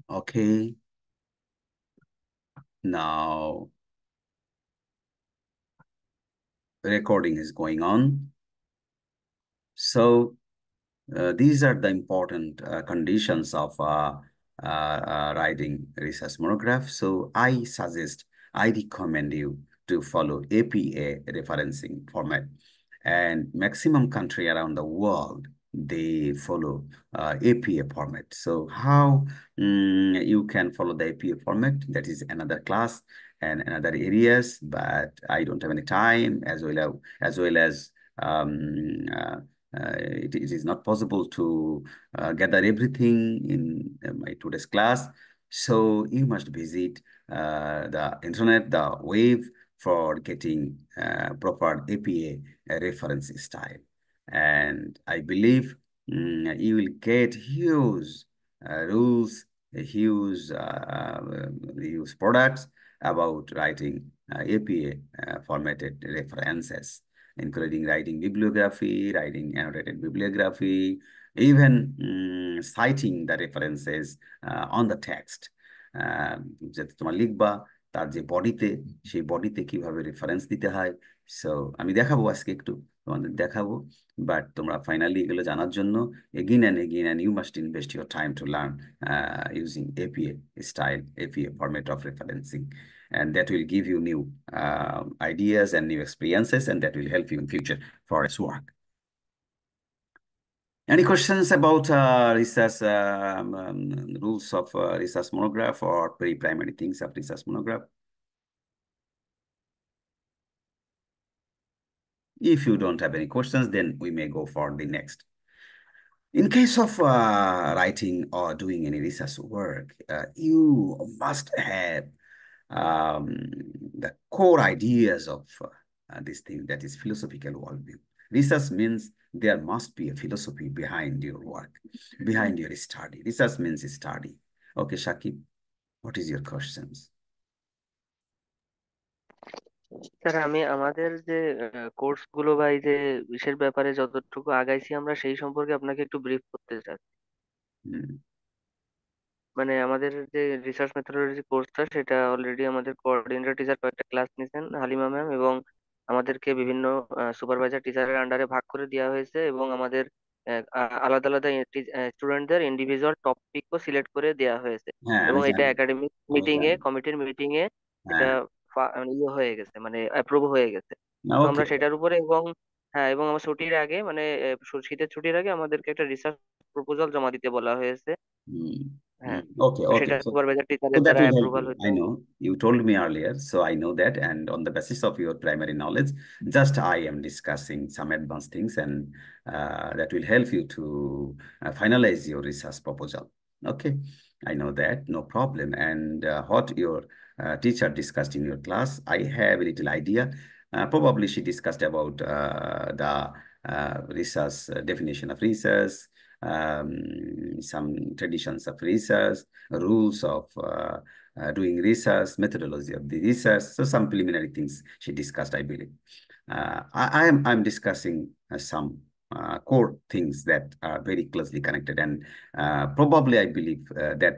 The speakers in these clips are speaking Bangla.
Okay. Now, the recording is going on. So, these are the important conditions of writing research monograph. So I recommend you to follow APA referencing format. And maximum country around the world, they follow APA format. So how you can follow the APA format, that is another class and another areas, but I don't have any time as well as it is not possible to gather everything in my today's class. So you must visit the internet, the web for getting proper APA reference style. And I believe you will get huge rules, huge products about writing APA formatted references, including writing bibliography, writing annotated bibliography, even citing the references on the text. যাতে তোমার লিখবা তার যে বডিতে সেই বডিতে কিভাবে রেফারেন্স দিতে হয়। সো আমি দেখাবো আজকে একটু তোমাদের দেখাবো, বাট তোমরা ফাইনালি এগুলো জানার জন্য again and you must invest your time to learn using APA style, APA format of referencing, and that will give you new ideas and new experiences, and that will help you in future for its work. Any questions about research rules of research monograph or pre-primary things of research monograph? If you don't have any questions, then we may go for the next. In case of writing or doing any research work, you must have the core ideas of this thing, that is philosophical worldview. Research means there must be a philosophy behind your work, behind your study. Research means study. Okay, Shakib, what is your questions? Sir, আমি আমাদের যে কোর্স গুলো বা এই যে বিশের ব্যাপারে যতটুকু আগাইছি আমরা সেই সম্পর্কে আপনাকে একটু ব্রিফ করতে চাই। Hmm. মানে আমাদের যে রিসার্চ মেথোডোলজি কোর্সটা সেটা অলরেডি আমাদের কোঅর্ডিনেটর টিচার কয়েকটা ক্লাস নিয়েছেন, হালিমা ম্যাম, এবং আমাদেরকে বিভিন্ন সুপারভাইজার টিচারের আন্ডারে ভাগ করে দেওয়া হয়েছে, এবং আমাদের আলাদা আলাদা স্টুডেন্টদের ইন্ডিভিজুয়াল টপিকও সিলেক্ট করে দেওয়া হয়েছে, হ্যাঁ এবং আমি এটা জানি, একাডেমিক আমি মিটিং এ, জানি। কমিটির মিটিং এ এটা হ্যাঁ, ইয়ে হয়ে গেছে, মানে অ্যাপ্রুভ হয়ে গেছে। তো ওকে। আমরা সেটার উপরে, এবং হ্যাঁ, এবং আমার ছুটির আগে, মানে শীতের ছুটির আগে আমাদেরকে একটা রিসার্চ প্রপোজাল জমা দিতে বলা hয়েছে। হ্যাঁ, Okay, তো okay. সেটা So সুপারভাইজার So টিচারের that দ্বারা will help অ্যাপ্রুভাল you. হতে I হবে। know you told me earlier, so I know that. And on the basis of your primary knowledge, just I am discussing some advanced things, and that will help you to finalize your research proposal. Okay, I know that, no problem. And what your teacher discussed in your class, I have a little idea. Probably she discussed about the research definition of research, some traditions of research, rules of doing research, methodology of the research. So some preliminary things she discussed, I believe. I'm discussing some core things that are very closely connected, and probably I believe that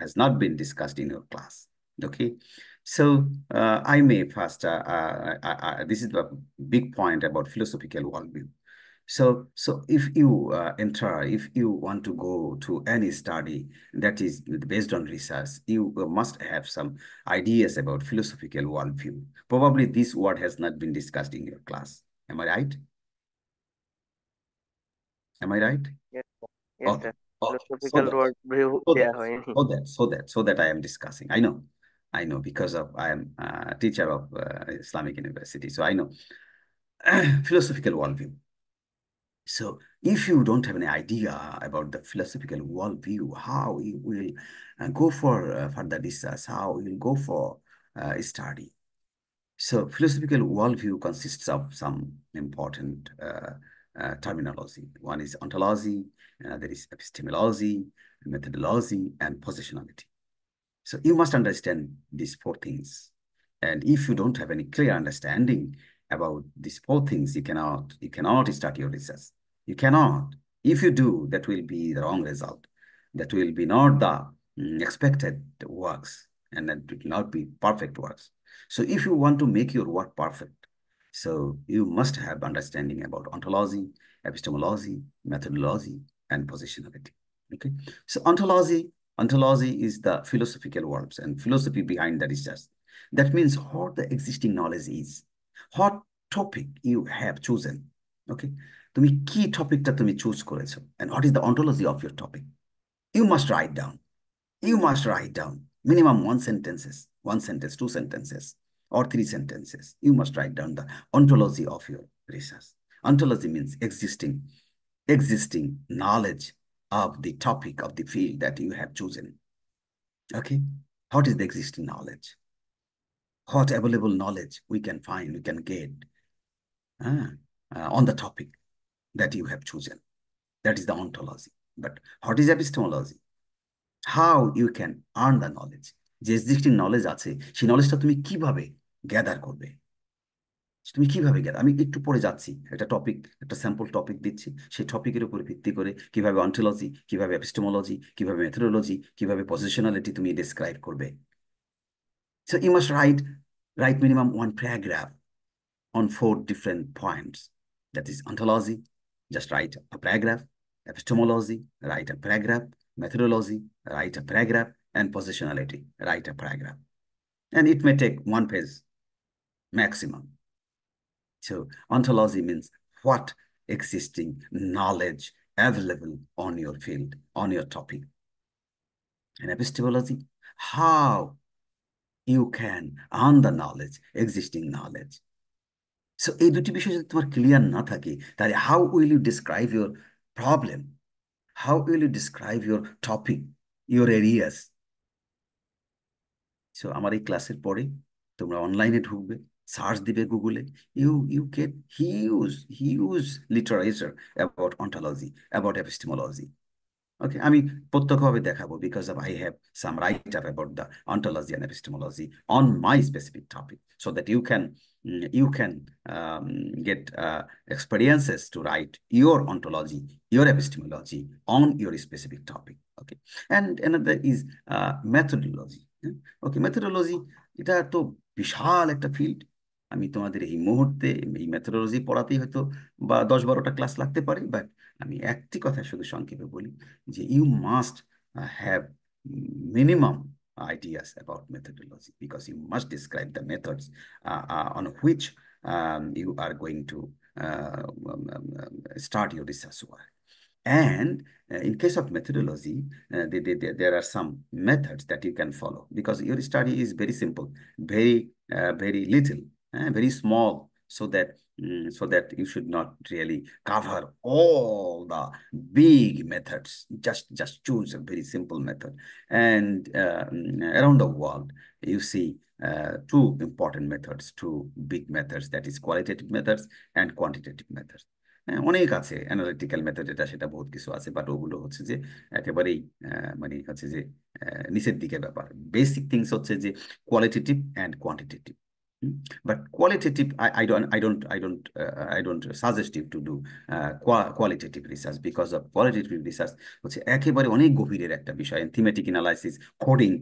has not been discussed in your class. Okay, so I may first, this is the big point about philosophical worldview. So if you if you want to go to any study that is based on research, you must have some ideas about philosophical worldview. Probably this word has not been discussed in your class. Am I right? Am I right? Yes Okay. Sir, Okay. So philosophical that, world view so that, দেওয়া হয়নি। so that I am discussing. I know because of I am a teacher of Islamic University, so I know philosophical worldview. So if you don't have any idea about the philosophical worldview, how you will go for further research, how you will go for study. So philosophical worldview consists of some important terminology. One is ontology, another is epistemology, methodology, and positionality. So you must understand these four things. And if you don't have any clear understanding about these four things, you cannot start your research. You cannot. If you do, that will be the wrong result. That will be not the expected works, and that it will not be perfect works. So if you want to make your work perfect, so you must have understanding about ontology, epistemology, methodology, and positionality. Okay. So ontology is the philosophical words and philosophy behind the research. That means what the existing knowledge is, what topic you have chosen. Okay. তুমি কি টপিকটা তুমি চুজ করেছো, and what is the ontology of your topic. You must write down. You must write down minimum one sentence, two sentences, or three sentences. You must write down the ontology of your research. Ontology means existing knowledge of the topic of the field that you have chosen. Okay. What is the existing knowledge? What available knowledge we can find, we can get on the topic that you have chosen. That is the ontology. But what is epistemology? How you can earn the knowledge. যে এক্সিস্টিং নলেজ আছে সেই নলেজটা তুমি কিভাবে গ্যাদার করবে, তুমি কিভাবে গ্যাদার। আমি একটু পরে যাচ্ছি, একটা টপিক, একটা স্যাম্পল টপিক দিচ্ছি, সেই টপিকের উপর ভিত্তি করে কিভাবে অন্টোলজি, কিভাবে এপিস্টেমোলজি, কিভাবে মেথোডোলজি, কিভাবে পজিশনালিটি তুমি ডেসক্রাইব করবে। So you must write minimum one paragraph on 4 different points. That is ontology, just write a paragraph. Epistemology, write a paragraph. Methodology, write a paragraph. And positionality, write a paragraph. And it may take 1 page maximum. So ontology means what existing knowledge available on your field, on your topic. And epistemology, how you can earn the knowledge, existing knowledge. So এই দুটি বিষয় যদি তোমার ক্লিয়ার না থাকে, তাহলে how will you describe your problem? How will you describe your topic, your areas? So আমার এই ক্লাসের পরে তোমরা অনলাইনে ঢুকবে, সার্চ দিবে গুগলে, you get huge literature about ontology, about epistemology. Okay, আমি প্রত্যক্ষভাবে দেখাবো because of I have some write-up about the ontology and epistemology on my specific topic, so that you can get experiences to write your ontology, your epistemology on your specific topic. Okay, and another is methodology. Okay, methodology, এটা তো বিশাল একটা ফিল্ড। আমি তোমাদের এই মুহূর্তে এই মেথোডোলজি পড়াতেই হয়তো বা 10-12টা ক্লাস লাগতে পারে, বাট আমি একটি কথা শুধু সংক্ষেপে বলি যে you must have minimum ideas about methodology, because you must describe the methods on which you are going to start your research work. And in case of methodology, there are some methods that you can follow, because your study is very simple, very little, very small, so that you should not really cover all the big methods. Just choose a very simple method. And around the world, you see two important methods, two big methods, that is qualitative methods and quantitative methods. অনেক আছে অ্যানালিটিক্যাল মেথড, এটা সেটা বহুত কিছু আছে, বাট ওগুলো হচ্ছে যে একেবারেই মানে হচ্ছে যে নিচের দিকে ব্যাপার। বেসিক থিংস হচ্ছে যে qualitative and quantitative. But qualitative, I don't suggest you to do qualitative research, because of qualitative research হচ্ছে একেবারে অনেক গভীরের একটা বিষয়, thematic analysis, coding,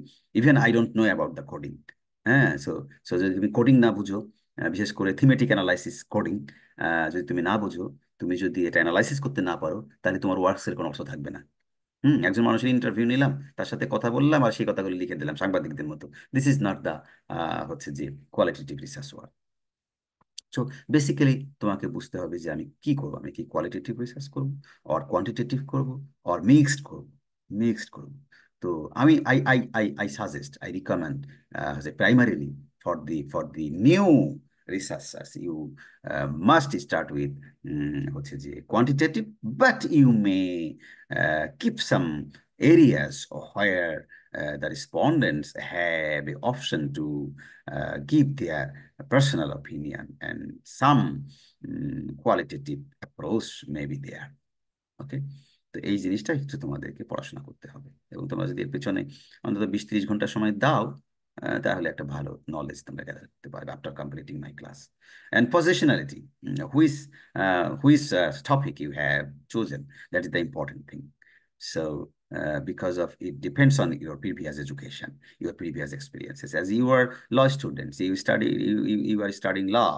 even I don't know about the coding. হ্যাঁ, সো যদি তুমি কোডিং না বুঝো, বিশেষ করে থিমেটিক অ্যানালাইসিস কোডিং যদি তুমি না বুঝো, তুমি যদি এটা অ্যানালাইসিস করতে না পারো, তাহলে তোমার ওয়ার্কসের কোনো অর্থ থাকবে না। একজন মানুষের ইন্টারভিউ নিলাম, তার সাথে কথা বললাম আর সেই কথাগুলো লিখে দিলাম সাংবাদিকদের মতো। দিস ইজ নট দ্য হচ্ছে যে qualitative research work. So basically তোমাকে বুঝতে হবে যে আমি কি করবো, আমি কি কোয়ালিটেটিভ রিসার্চ করবো, অর কোয়ান্টিটেটিভ করবো, অর মিক্সড করবো। তো আমি I suggest, I recommend primarily for the new researchers, you must start with হচ্ছে যে quantitative, but you may keep some areas where the respondents have the option to give their personal opinion, and some qualitative approach may be there. ওকে, তো এই জিনিসটা একটু তোমাদেরকে পড়াশোনা করতে হবে, এবং তোমরা যদি এর পেছনে অন্তত 20-30 ঘন্টা সময় দাও, তাহলে একটা ভালো নলেজ তোমরা গ্যাদার করতে পারবে after completing my class. And positionality, which topic you have chosen, that is the important thing. So because of it depends on your previous education, your previous experiences. As you are law students, you are studying law,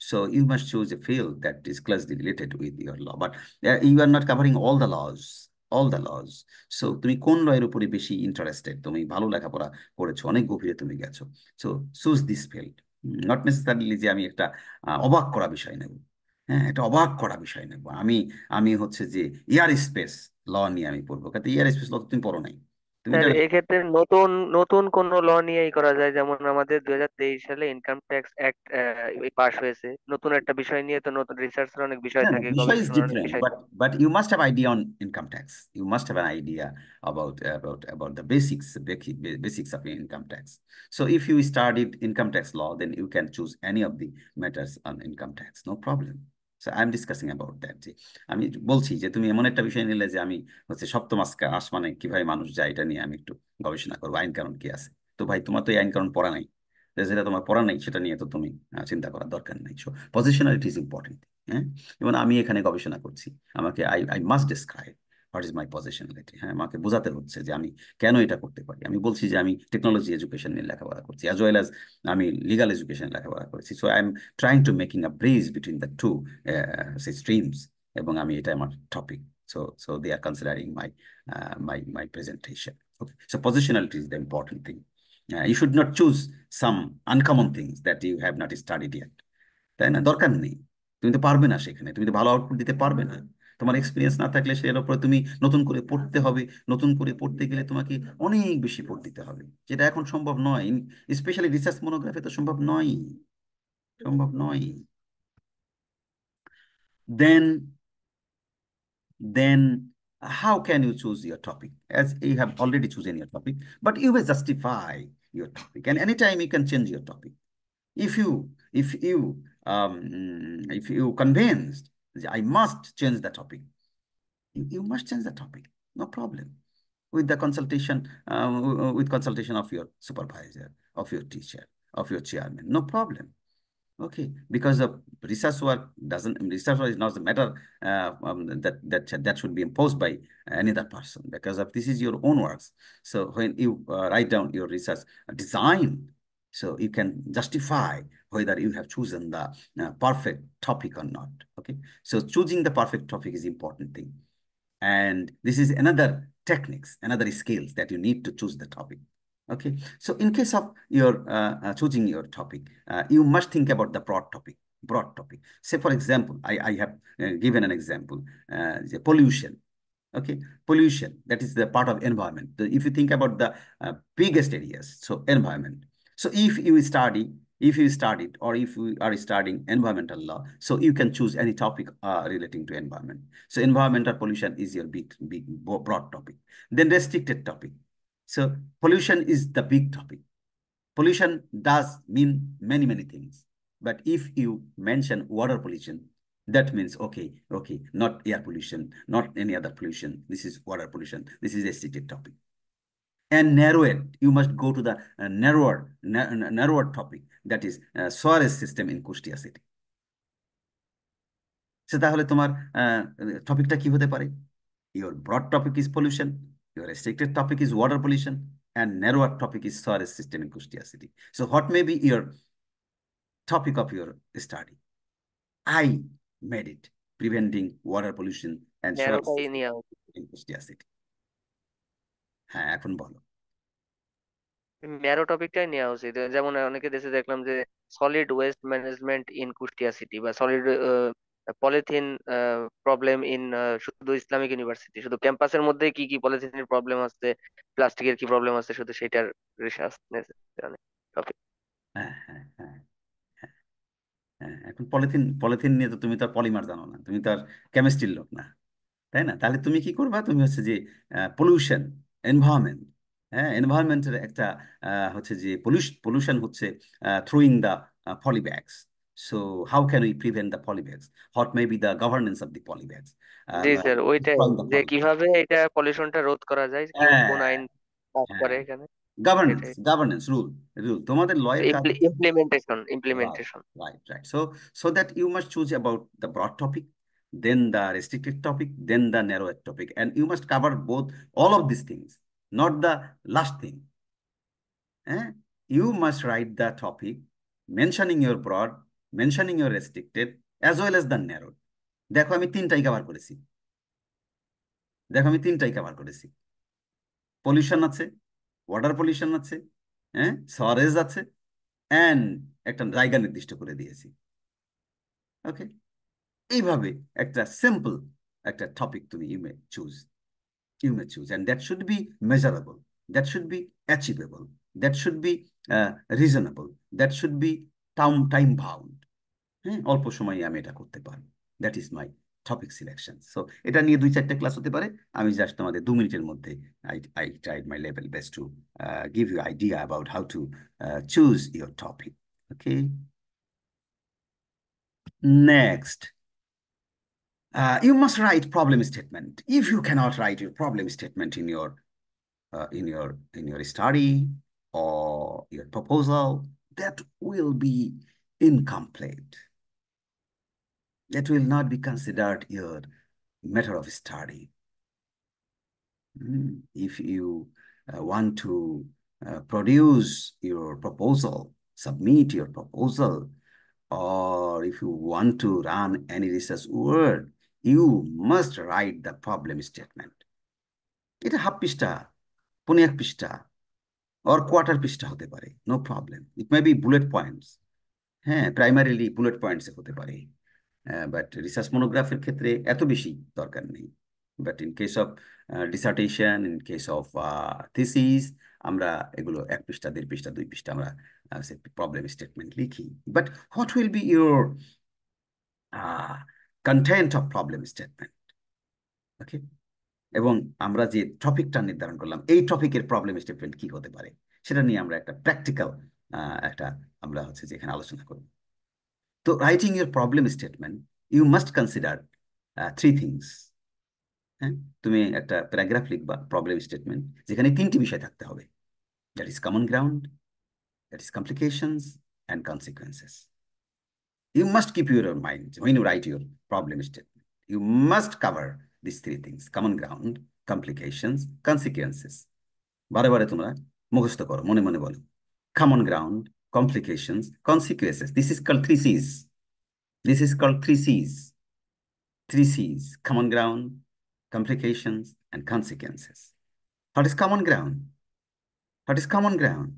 so you must choose a field that is closely related with your law. But you are not covering all the laws. So তুমি কোন লয়ের উপরে বেশি ইন্টারেস্টেড, তুমি ভালো লেখাপড়া করেছো, অনেক গভীরে তুমি গেছো, so choose this field. Not necessarily যে আমি একটা অবাক করা বিষয় নেব। হ্যাঁ, এটা অবাক করা বিষয় নেব আমি। আমি হচ্ছে যে এয়ার স্পেস ল নিয়ে আমি পড়বো, কিন্তু এয়ার স্পেস ল তুমি পড়ো নাই, তুমি স্যার জানো। এক্ষেত্রে নতুন নতুন কোন ল নিয়েই করা যায়, যেমন আমাদের 2023 সালে ইনকাম ট্যাক্স অ্যাক্ট পাস হয়েছে, নতুন একটা বিষয় নিয়ে তো নতুন রিসার্চের অনেক বিষয় No, no, থাকে, বিষয় is গবেষণার অনেক different, বিষয় থাকে। but you must have idea on income tax. You must have an idea about the basics of income tax. So if you studied income tax law, then you can choose any of the matters on income tax, no problem. So I'm discussing about that. যে আমি বলছি যে তুমি এমন একটা বিষয় নিলে যে আমি হচ্ছে সপ্তম আসমানে কিভাবে মানুষ যায় এটা নিয়ে আমি একটু গবেষণা করবো, আইন কানুন কি আছে। তো ভাই তোমার তো এই আইন কানুন পড়া নাই, যেটা তোমার পড়া নাই সেটা নিয়ে তো তুমি চিন্তা করার দরকার নাই। So positionality is important. হ্যাঁ, যেমন আমি এখানে গবেষণা করছি, আমাকে I I must describe what is my positionality. হ্যাঁ, আমাকে বোঝাতে হচ্ছে যে আমি কেন এটা করতে পারি। আমি বলছি যে আমি টেকনোলজি এডুকেশন নিয়ে লেখাপড়া করছি, অ্যাজ ওয়েল অ্যাজ আমি লিগাল এডুকেশন লেখাপড়া করেছি। So I am trying to making a bridge between the two streams, এবং আমি এটা আমার টপিক। So so they are considering my presentation. Okay, so positionality is the important thing. You should not choose some uncommon things that you have not studied yet, তাই না? দরকার নেই, তুমি তো পারবে না, সেখানে তুমি তো ভালো আউটপুট দিতে পারবে না। তোমার এক্সপিরিয়েন্স না থাকলে সেটার উপরে তুমি নতুন করে পড়তে হবে। নতুন করে পড়তে গেলে তোমাকে অনেক বেশি পড় দিতে হবে, যেটা এখন সম্ভব নয়। স্পেশালি রিসার্চ মনোগ্রাফি তো সম্ভব নয়, সম্ভব নয়। দেন then how can you choose your topic, as you have already chosen your topic, but you will justify your topic, and anytime you can change your topic. If you convinced I must change the topic, you must change the topic, no problem, with the consultation with consultation of your supervisor, of your teacher, of your chairman, no problem. Okay, because the research work is not a matter that should be imposed by another person, because of this is your own works. So when you write down your research design, so you can justify whether you have chosen the perfect topic or not. Okay, so choosing the perfect topic is important thing, and this is another techniques, another skills that you need to choose the topic. Okay, so in case of your choosing your topic, you must think about the broad topic. Broad topic. Say, for example, I have given an example, the pollution. Okay, pollution, that is the part of environment. If you think about the biggest areas, so environment. So if you studied, or if you are studying environmental law, so you can choose any topic relating to environment. So environmental pollution is your big broad topic. Then restricted topic. So pollution is the big topic. Pollution does mean many things. But if you mention water pollution, that means, okay, not air pollution, not any other pollution. This is water pollution. This is a restricted topic. And narrow it. You must go to the narrower topic, that is sewerage system in Kustia city. So তাহলে তোমার টপিকটা কি হতে পারে? Your broad topic is pollution, your restricted topic is water pollution, and narrower topic is sewerage system in Kustia city. So what may be your topic of your study? I made it preventing water pollution and sewerage ন্যারোটাই system নেওয়া উচিত। in Kustia city. হ্যাঁ, এখন বলো। ন্যারো টপিকটাই নেওয়া উচিত, যেমন অনেকে দেশে দেখলাম যে solid waste management in Kushtia city, বা সলিড পলিথিন প্রবলেম ইন শুধু ইসলামিক ইউনিভার্সিটি, শুধু ক্যাম্পাসের মধ্যে কি কি পলিথিনের প্রবলেম আছে, প্লাস্টিকের কি প্রবলেম আছে, শুধু সেটার রিসার্চ টপিক। হ্যাঁ, হ্যাঁ, হ্যাঁ, হ্যাঁ, এখন পলিথিন পলিথিন নিয়ে তো তুমি তো আর পলিমার জানো না, তুমি তো আর কেমিস্ট্রির লোক না, তাই না? তাহলে তুমি কি করবা? তুমি হচ্ছে যে পলিউশন, এনভায়রনমেন্ট, হ্যাঁ, এনভায়রনমেন্টের একটা হচ্ছে যে পলিউশন হচ্ছে throwing the poly bags. So how can we prevent the poly bags, what may be the governance of the poly bags, জি স্যার, ওইটাই, destroying the যে poly bags. কিভাবে এটা পলিউশনটা রোধ করা যায়, কি কোন হ্যাঁ, আইন কাজ হ্যাঁ, করে এখানে, গভর্নেন্স, সেটাই। রুল, তোমাদের লয়ের কাজ হচ্ছে। Implementation Right, implementation right. So that you must choose about the broad topic, then the restricted topic, then the narrower topic. And you must cover both, all of these things, not the last thing. You must write the topic, mentioning your broad, mentioning your restricted, as well as the narrow. দেখো আমি তিনটাই কভার করেছি। দেখো আমি তিনটাই কভার করেছি। পলিউশন আছে, ওয়াটার পলিউশন আছে, সরেজ আছে, অ্যান্ড একটা জায়গা নির্দিষ্ট করে দিয়েছি। ওকে, এইভাবে একটা সিম্পল একটা টপিক তুমি you may choose, and that should be measurable, that should be achievable, that should be reasonable, that should be time bound. অল্প সময়ে আমি এটা করতে পারবো। That is my topic selection. So এটা নিয়ে 2-4টা ক্লাস হতে পারে। আমি জাস্ট তোমাদের 2 মিনিটের মধ্যে I tried my level best to give you idea about how to choose your topic. Okay. Next, you must write problem statement. If you cannot write your problem statement in your study or your proposal, that will be incomplete. That will not be considered your matter of study. If you want to produce your proposal, submit your proposal, or if you want to run any research work, you must write the problem statement. এটা হাফ পৃষ্ঠা, 15 পৃষ্ঠা, or quarter পৃষ্ঠা হতে পারে, no problem. It may be bullet points. Primarily bullet পয়েন্টসে হতে পারে, বাট রিসার্চ মনোগ্রাফের ক্ষেত্রে এত বেশি দরকার নেই। But in case of dissertation, in case of thesis, আমরা এগুলো 1 পৃষ্ঠা, 1.5 পৃষ্ঠা, 2 পৃষ্ঠা আমরা প্রবলেম স্টেটমেন্ট লিখি। But what will be your content of problem statement? Okay, এবং আমরা যে টপিকটা নির্ধারণ করলাম, এই টপিকের প্রবলেম স্টেটমেন্ট কি হতে পারে, সেটা নিয়ে আমরা একটা প্র্যাকটিক্যাল আমরা হচ্ছে যে এখানে আলোচনা করব। তো writing your problem statement, you must consider 3 things. তুমি একটা প্যারাগ্রাফ লিখবা প্রবলেম স্টেটমেন্ট, যেখানে 3টি বিষয় থাকতে হবে। That is common ground, that is complications and consequences. You must keep your mind when you write your problem statement. You must cover these 3 things: common ground, complications, consequences. বারে বারে তোমরা মুখস্থ করো, মনে মনে বলো। Common ground, complications, consequences. This is called 3 C's. This is called 3 C's. 3 C's: common ground, complications, and consequences. What is common ground? What is common ground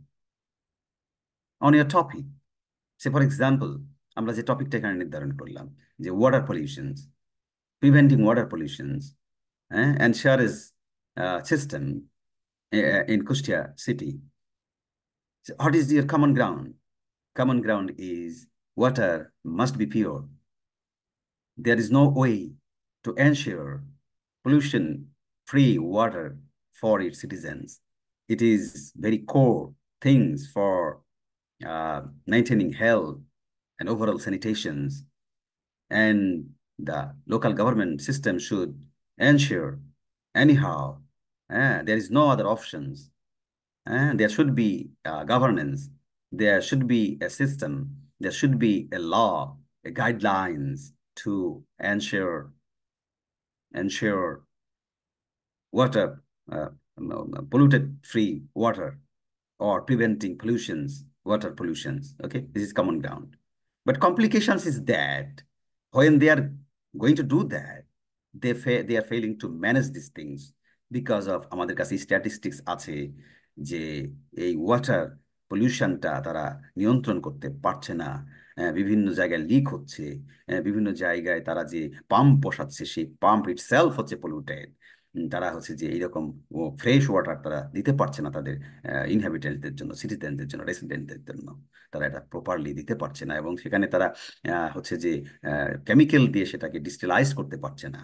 on your topic? Say, for example, আমরা যে টপিকটা এখানে নির্ধারণ করলাম, যে water pollutions, preventing water pollutions, and sewerage system in Kustia city. So what is your common ground? Common ground is water must be pure. There is no way to ensure pollution-free water for its citizens. It is very core things for maintaining health and overall sanitations, and the local government system should ensure anyhow. There is no other options. There should be governance, there should be a system, there should be a law, a guidelines to ensure water, polluted free water, or preventing water pollutions. Okay, this is common ground. But complications is that when they are going to do that, they are failing to manage these things because of আমাদের কাছে স্ট্যাটিস্টিক্স আছে যে এই ওয়াটার পলিউশনটা তারা নিয়ন্ত্রণ করতে পারছে না। বিভিন্ন জায়গায় লিক হচ্ছে, বিভিন্ন জায়গায় তারা যে পাম্প বসাচ্ছে, সেই পাম্প ইটসেলফ হচ্ছে পলিউটেড। তারা হচ্ছে যে এইরকম ফ্রেশ ওয়াটার তারা দিতে পারছে না তাদের ইনহ্যাবিটেন্টদের জন্য, সিটিজেনদের জন্য, রেসিডেন্টদের জন্য। তারা এটা প্রপারলি দিতে পারছে না, এবং সেখানে তারা হচ্ছে যে কেমিক্যাল দিয়ে সেটাকে ডিস্টিলাইজ করতে পারছে না।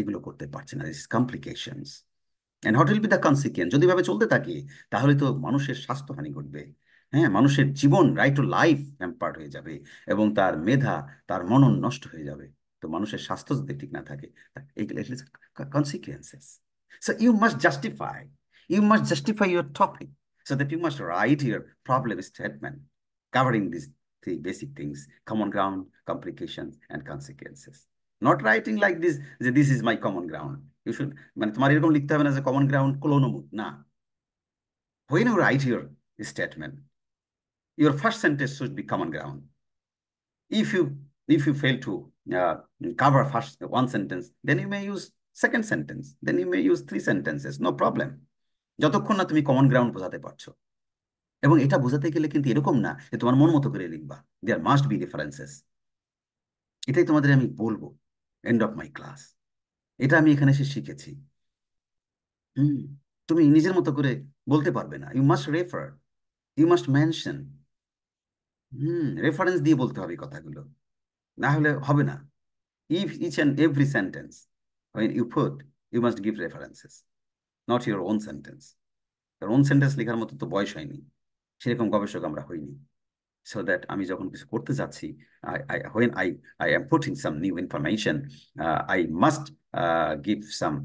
এগুলো করতে পারছে না। This complications. And what will B the consequence? যদি ভাবে চলতে থাকে, তাহলে তো মানুষের স্বাস্থ্যহানি ঘটবে। মানুষের জীবন, রাইট টু লাইফ হ্যাম্পার্ড হয়ে যাবে, এবং তার মেধা, তার মনন নষ্ট হয়ে যাবে। তো মানুষের স্বাস্থ্য যদি ঠিক না থাকে, এইগুলো consequences. So you must justify your topic, so that you must write your problem statement covering these 3 basic things: common ground, complications, and consequences. Not writing like this যে this is my common ground. You should, মানে তোমার এরকম লিখতে হবে না যে কমন গ্রাউন্ড কোলোনোমুখ, না। When you write your statement, your first sentence should be common ground. If you fail to cover first one sentence, then you may use second sentence, then you may use three sentences, no problem, যতক্ষণ না তুমি কমন গ্রাউন্ড বোঝাতে পারছো। এবং এটা বোঝাতে গেলে কিন্তু এরকম না যে তোমার মন মতো করে লিখবা, দেয়ার মাস্ট বি রেফারেন্সেস। এটাই তোমাদের আমি বলবো এন্ড অফ মাই ক্লাস। এটা আমি এখানে এসে শিখেছি। হুম, তুমি নিজের মতো করে বলতে পারবে না, you must refer, you must mention. Reference দিয়ে বলতে হবে কথাগুলো, না হলে হবে না। If each and every sentence, when you put, you must give references, not your own sentence. Your own sentence লেখার মতো তো বয়স হয়নি, সেরকম গবেষক আমরা হইনি। So that আমি যখন কিছু করতে যাচ্ছি, when I am putting some new information, I must give some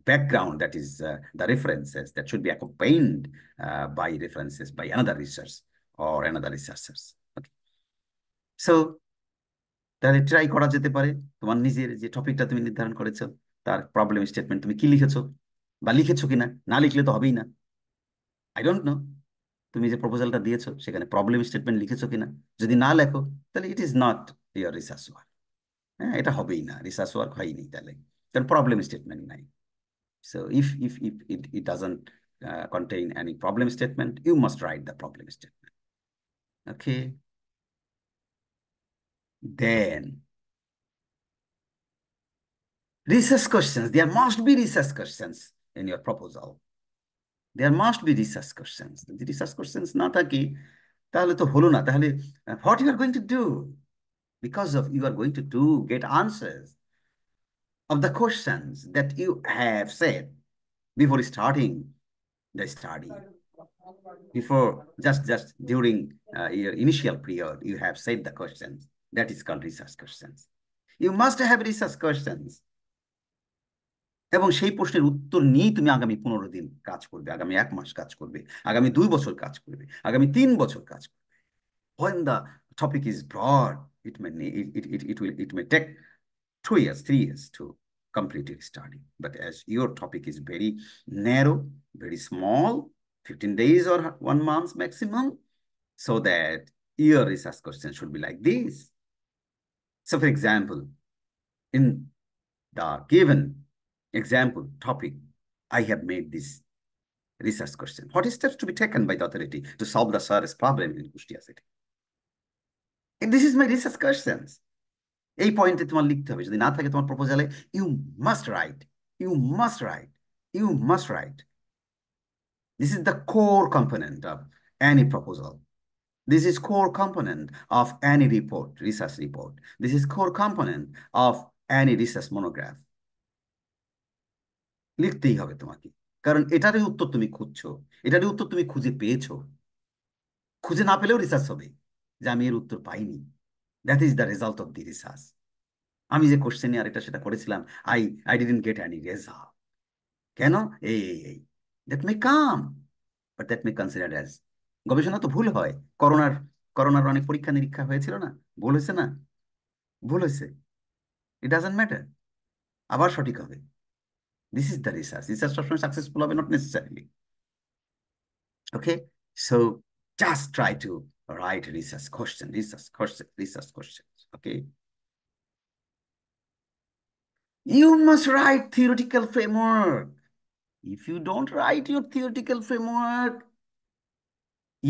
background, that is the references that should be accompanied by references by another research or another researchers. Okay. So তাহলে ট্রাই করা যেতে পারে, তোমার নিজের যে টপিকটা তুমি নির্ধারণ করেছো তার প্রবলেম স্টেটমেন্ট তুমি কি লিখেছো বা লিখেছো কিনা, না লিখলে তো হবেই না। আই ডোন্ট নো তুমি যে প্রপোজালটা দিয়েছো সেখানে প্রবলেম স্টেটমেন্ট লিখেছো কিনা। যদি না লেখো তাহলে it is not year research work. হ্যাঁ, এটা হবেই না, রিসার্চ ওয়ার্ক হয়নি তাহলে, কারণ প্রবলেম স্টেটমেন্ট নাই। So if it doesn't contain any problem statement, you must write the problem statement. Okay, then research questions. There must be research questions in your proposal. There must be research questions. যদি research questions না থাকে তাহলে তো হলো না। তাহলে what you are going to do, because of you are going to do get answers of the questions that you have said before starting the study, before just during your initial period you have said the questions. That is called research questions. You must have research questions, এবং সেই প্রশ্নের উত্তর নিয়েই তুমি আগামী 15 দিন কাজ করবে, আগামী 1 মাস কাজ করবে, আগামী 2 বছর কাজ করবে, আগামী 3 বছর কাজ করবে। When the topic is broad, it may take 2 years, 3 years to complete your study. But as your topic is very narrow, very small, 15 days or 1 month maximum, so that your research question should be like this. So for example, in the given example topic, I have made this research question. What is steps to be taken by the authority to solve the SARS problem in Kushtia city? And this is my research questions. এই পয়েন্টে তোমার লিখতে হবে, যদি না থাকে তোমার প্রপোজালে, you must write, you must write, you must write. This is the core component of any proposal. This is core component of any report, research report. This is core component of any research monograph. লিখতেই হবে তোমাকে, কারণ এটারই উত্তর তুমি খুঁজছো, এটারই উত্তর তুমি খুঁজে পেয়েছো। খুঁজে না পেলেও রিসার্চ হবে যে আমি এর উত্তর পাইনি। That is the result of the research. আমি যে কোশ্চেনে আর এটা সেটা করেছিলাম, I I didn't get any result. কেন? এই that may come, but that may considered as, গবেষণা তো ভুল হয়। করোনার করোনার অনেক পরীক্ষা নিরীক্ষা হয়েছিল না, ভুল হয়েছে না? ভুল হয়েছে, ইট ডাজন্ট ম্যাটার, আবার সঠিক হবে। This is the research. Research সবসময় সাকসেসফুল হবে, not necessarily. Okay, so just try to write research question, research question, research questions. Okay, you must write theoretical framework. If you don't write your theoretical framework,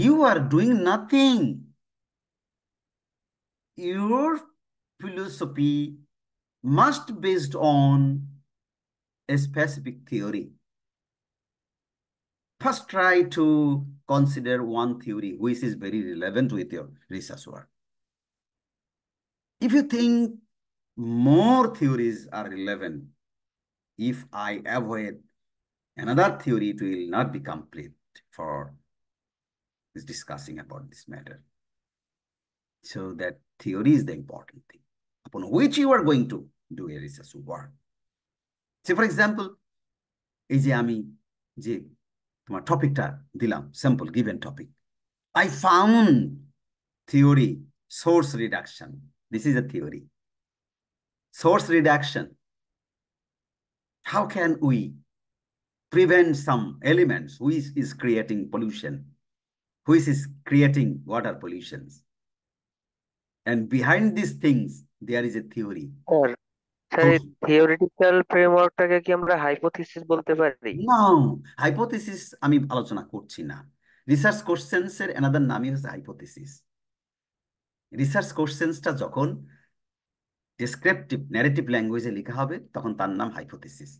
you are doing nothing. Your philosophy must be based on a specific theory. First, try to consider one theory which is very relevant with your research work. If you think more theories are relevant, if I avoid another theory, it will not be complete for this discussing about this matter. So that theory is the important thing upon which you are going to do a research work. Say for example, এই যে আমি যে তোমার টপিকটা দিলাম, simple given topic, I found theory source reduction. This is a theory. source reduction. How can we prevent some elements which is creating pollution, which is creating water pollutions? And behind these things, there is a theory. Sir, sir এই থিওরিটিক্যাল ফ্রেমওয়ার্কটাকে কি আমরা হাইপোথিসিস বলতে পারি? No, হাইপোথিসিস আমি আলোচনা করছি না। রিসার্চ কোশ্চেন্স এর অ্যানাদার নামই হচ্ছে হাইপোথিসিস। রিসার্চ কোশ্চেন্সটা যখন ডেসক্রিপটিভ ন্যারেটিভ ল্যাঙ্গুয়েজে লেখা হবে তখন তার নাম hypothesis.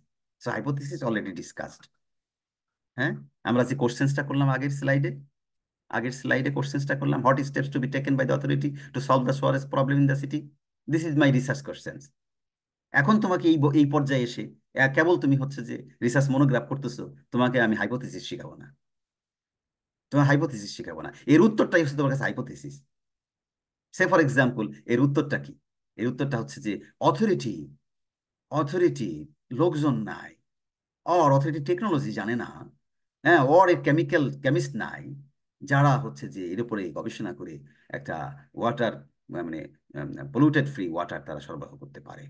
So hypothesis already discussed. হ্যাঁ, আমরা যে কোশ্চেন্সটা করলাম আগের স্লাইডে কোশ্চেন্সটা করলাম, what steps to be taken by the authority to solve the sorest problem in the city, this is my research questions. এখন তোমাকে এই পর্যায়ে এসে কেবল তুমি হচ্ছে যে রিসার্চ মনোগ্রাফ করতেছো, তোমাকে আমি হাইপোথিসিস শিখাবো না, তোমার হাইপোথিসিস শিখাবো না, এর উত্তরটাই হচ্ছে তোমার কাছে হাইপোথিসিস। সে ফর এক্সাম্পল, এর উত্তরটা কি? এর উত্তরটা হচ্ছে যে অথরিটি অথরিটি লোকজন নাই, অথরিটি টেকনোলজি জানে না, হ্যাঁ, এর কেমিস্ট নাই, যারা হচ্ছে যে এর উপরে গবেষণা করে একটা ওয়াটার, মানে পলিউটেড ফ্রি ওয়াটার তারা সরবরাহ করতে পারে।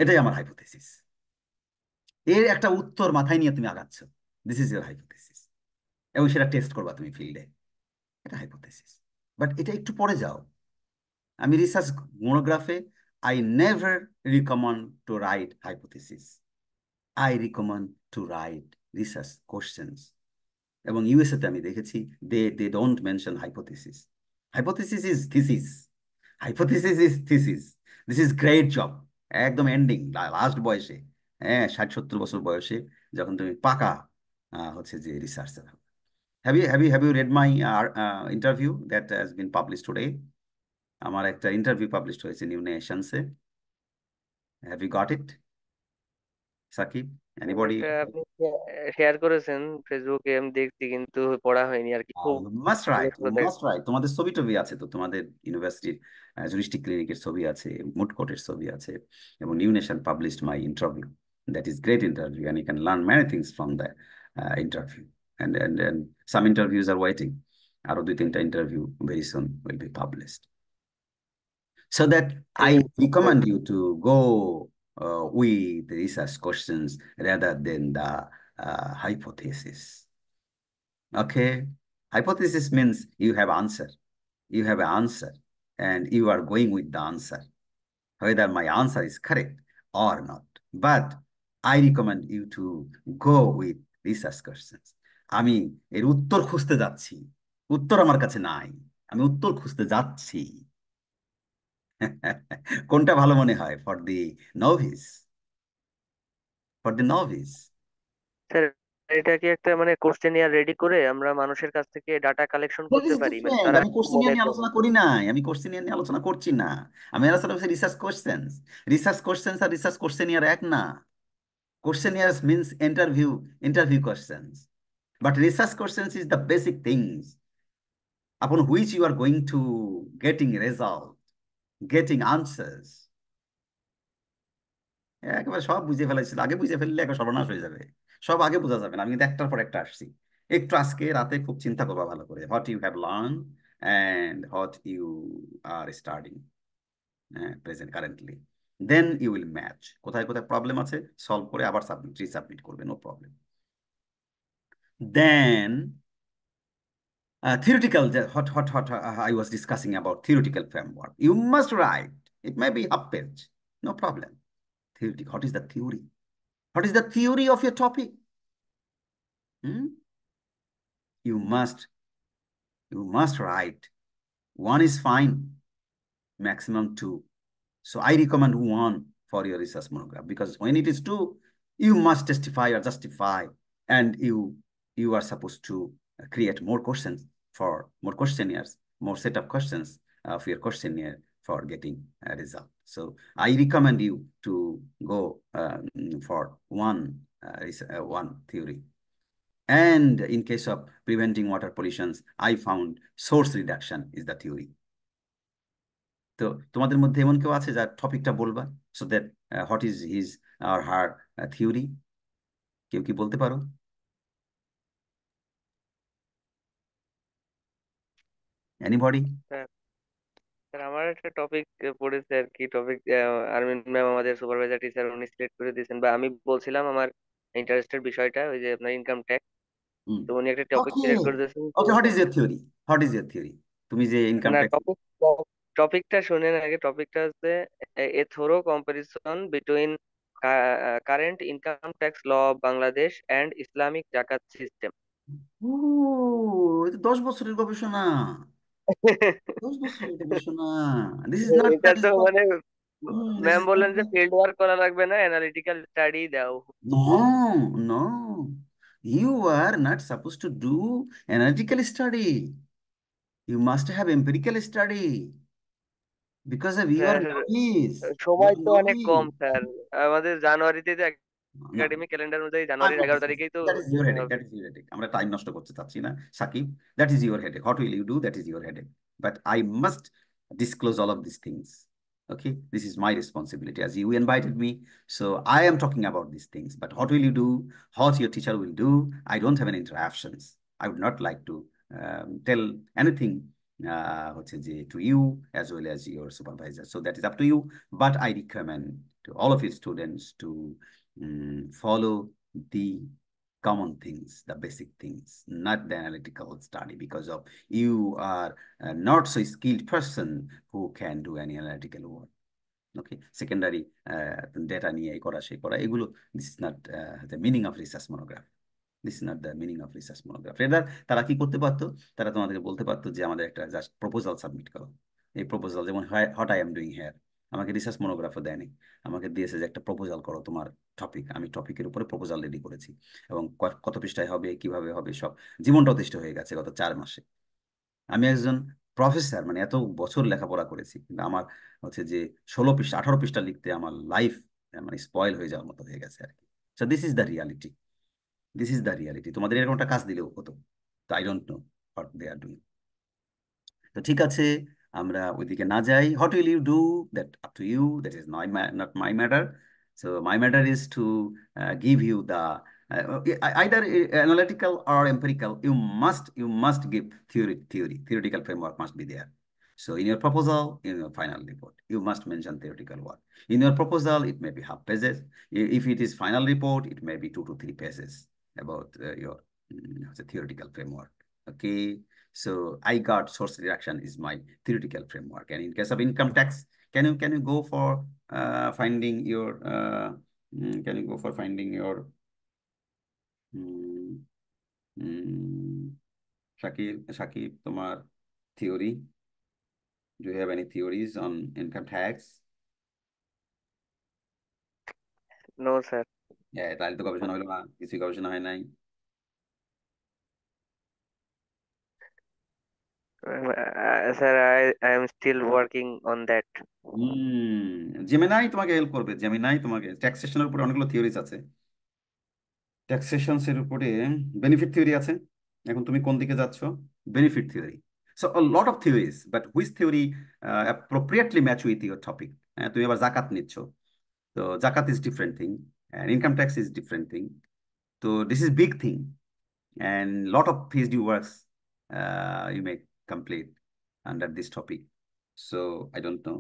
এটাই আমার হাইপোথিসিস। এর একটা উত্তর মাথায় নিয়ে তুমি আগাচ্ছ, দিস ইজ ইউর হাইপোথিসিস, এবং সেটা টেস্ট করবা তুমি ফিল্ডে, এটা হাইপোথিসিস। বাট এটা একটু পরে যাও। আমি রিসার্চ মনোগ্রাফে I never recommend to write hypothesis, I recommend to write research questions. এবং ইউএসএ তে আমি দেখেছি they don't mention hypothesis. Hypothesis is thesis, hypothesis is thesis, this is great job. একদম এন্ডিং লাস্ট বয়সে, হ্যাঁ, 60-70 বছর বয়সে যখন তুমি পাকা হচ্ছে যে researcher. Have you read my interview that has been publish today? আমার একটা ইন্টারভিউ পাবলিশ হয়েছে নিউ নেশনসে। Have you got it, Sakib? Anybody? এটা আপনি শেয়ার করেছেন ফেসবুকে, আমি দেখছি কিন্তু পড়া হয়নি আর কি, খুব ইউ মাস্ট ভালো রাইট, ইউ করে দেখ। Must right. তোমাদের ছবি টবি আছে তো, তোমাদের ইউনিভার্সিটির জুরিস্টিক ক্লিনিকের ছবি আছে, মুড কোর্টের ছবি আছে, এবং new nation published my interview. That is great interview, and you can learn many things from the interview. And some interviews are waiting. আরো 2-3টা interview very soon will be published. So that I ঠিক আছে sir. recommend you to go with the research questions rather than the hypothesis. Okay, hypothesis means you have answer. You have an answer and you are going with the answer, whether my answer is correct or not. But I recommend you to go with research questions. আমি এর উত্তর খুঁজতে যাচ্ছি, উত্তর আমার কাছে নাই, আমি উত্তর খুঁজতে যাচ্ছি। কোনটা ভালো মনে হয় for the novice? For the novice sir, এটা কি একটা মানে কোশ্চেনিয়ার রেডি করে আমরা মানুষের কাছ থেকে ডাটা কালেকশন দ্যাট করতে ইজ পারি, মানে ডিফারেন্ট। তারা আমি কি কোশ্চেনিয়ার মনে নিয়ে করে? আলোচনা করি নাই, আমি কোশ্চেনিয়ার নিয়ে আলোচনা করছি না। আমি আলোচনা করছি রিসার্চ কোশ্চেন্স। রিসার্চ কোশ্চেন্স আর রিসার্চ কোশ্চেনিয়ার এক না। Questionnaires means interview questions. But research questions is the basic things upon which you are going to getting result, getting answers. একেবারে সব বুঝে ফেলাইছিল, আগে বুঝে ফেললে একটা সর্বনাশ হয়ে যাবে। সব আগে বোঝা যাবে না, আমি কিন্তু একটার পর একটা আসছি। একটু আজকে রাতে খুব চিন্তা করবা ভালো করে, what you have learn and what you are studying present currently, then you will match কোথায় কোথায় প্রবলেম আছে, সলভ করে আবার রিসাবমিট করবে, no problem. Then theoretical, I was discussing about theoretical framework. You must write. It may be half page, no problem. Theoretic. What is the theory? What is the theory of your topic? Hmm? You must, you must write. One is fine, maximum two. So I recommend one for your research monograph, because when it is two, you must testify or justify, and you are supposed to create more questions for more questionnaires, more set of questions for your questionnaire for getting a result. So I recommend you to go for one theory. And in case of preventing water pollutions, I found source reduction is the theory. তো তোমাদের মধ্যে এমন কেউ আছে যার টপিকটা বলবা, so that what is his or her theory? কেউ কি বলতে পারো? এনিবডি? স্যার আমার একটা টপিক পড়েছে আর কি, টপিক আরমিন ম্যাম আমাদের সুপারভাইজার টিচার উনি সিলেক্ট করে দিয়েছেন, বা আমি বলছিলাম আমার ইন্টারেস্টের বিষয়টা ওই যে আপনার ইনকাম ট্যাক্স। তো উনি একটা টপিক ওকে, সিলেক্ট করে দিয়েছেন তো okay, what is your theory? What is your theory? তুমি যে ইনকাম না, ট্যাক্স। টপিকটা শুনেন আগে। টপিকটা হচ্ছে a thorough comparison between current income tax law of Bangladesh and Islamic জাকাত সিস্টেম। ও, এটা 10 বছরের গবেষণা। 10 বছরের গবেষণা। দিস ইজ নট, এটা দ্যাট ইজ তো নট, মানে দিস ম্যাম ইজ নট। বললেন যে ফিল্ড ওয়ার্ক করা লাগবে না, অ্যানালিটিক্যাল স্টাডি দাও। No, no. You are not supposed to do analytical study. You must have empirical study because of your sir knowledge. Your সময় তো অনেক কম knowledge. স্যার, আমাদের জানুয়ারিতে যে No. একাডেমিক ক্যালেন্ডার অনুযায়ী I'm জানুয়ারির not 11 discussing. তারিখেই তো That is your headache. হবে। That is your headache. আমরা টাইম নষ্ট করতে চাচ্ছি না, Shakib. That is your headache. What will you do? That is your headache. But I must disclose all of these things. Okay, this is my responsibility as you invited me. So I am talking about these things. But what will you do? What your teacher will do? I don't have any interactions. I would not like to tell anything to you as well as your supervisor. So that is up to you. But I recommend to all of your students to follow the common things, the basic things, not the analytical study, because of you are not so skilled person who can do any analytical work. Okay, secondary data নিয়ে এই করা সেই করা এগুলো, this is not the meaning of research monograph. This is not the meaning of research monograph. Rather, তারা কি করতে পারতো? তারা তোমাদেরকে বলতে পারতো যে আমাদের একটা জাস্ট প্রপোজাল সাবমিট করো। এই প্রপোজাল যেমন what I am doing here, আমাকে রিসার্চ মনোগ্রাফও দেয়নি। আমাকে দিয়েছে যে একটা প্রপোজাল করো তোমার টপিক, আমি টপিকের উপরে প্রপোজাল রেডি করেছি এবং কত পৃষ্ঠায় হবে, কিভাবে হবে, সব জীবনটা অতিষ্ঠ হয়ে গেছে গত 4 মাসে। আমি একজন প্রফেসর, মানে এত বছর লেখাপড়া করেছি, কিন্তু আমার যে 16 পৃষ্ঠা 18 পৃষ্ঠা লিখতে আমার লাইফ মানে স্পয়েল হয়ে যাওয়ার মতো হয়ে গেছে আর কি। So this is the reality. This is the reality. তোমাদের এরকম একটা কাজ দিলেও হতো। তো I don't know what they are doing. তো ঠিক আছে, আমরা ওইদিকে না যাই। What will you do, that up to you, that is not my matter. So my matter is to give you the either analytical or empirical. You must give theoretical framework must be there. So in your proposal, in your final report, you must mention theoretical work. In your proposal, it may be half pages. If it is final report, it may be 2 to 3 pages about your theoretical framework. Okay. So I got source reduction is my theoretical framework. And in case of income tax, can you go for finding your can you go for finding your mm, Shakib, তোমার theory? Do you have any theories on income tax? No sir. হ্যাঁ, তাহলে তো গবেষণা হলো না, কিছু গবেষণা হয় নাই। Sir I am still working on that. Gemini তোমাকে হেল্প করবে। জেমিনাই তোমাকে ট্যাক্সেশনের উপরে অনেকগুলো থিওরিজ আছে। ট্যাক্সেশনস এর উপরে বেনিফিট থিওরি আছে। এখন তুমি কোন দিকে যাচ্ছ? Benefit theory. So a lot of theories, but which theory appropriately match with your topic? তুমি আবার জাকাত নিচ্ছ, তো জাকাত is different thing and income tax is different thing. So this is big thing and lot of PhD works you may complete under this topic. So I don't know.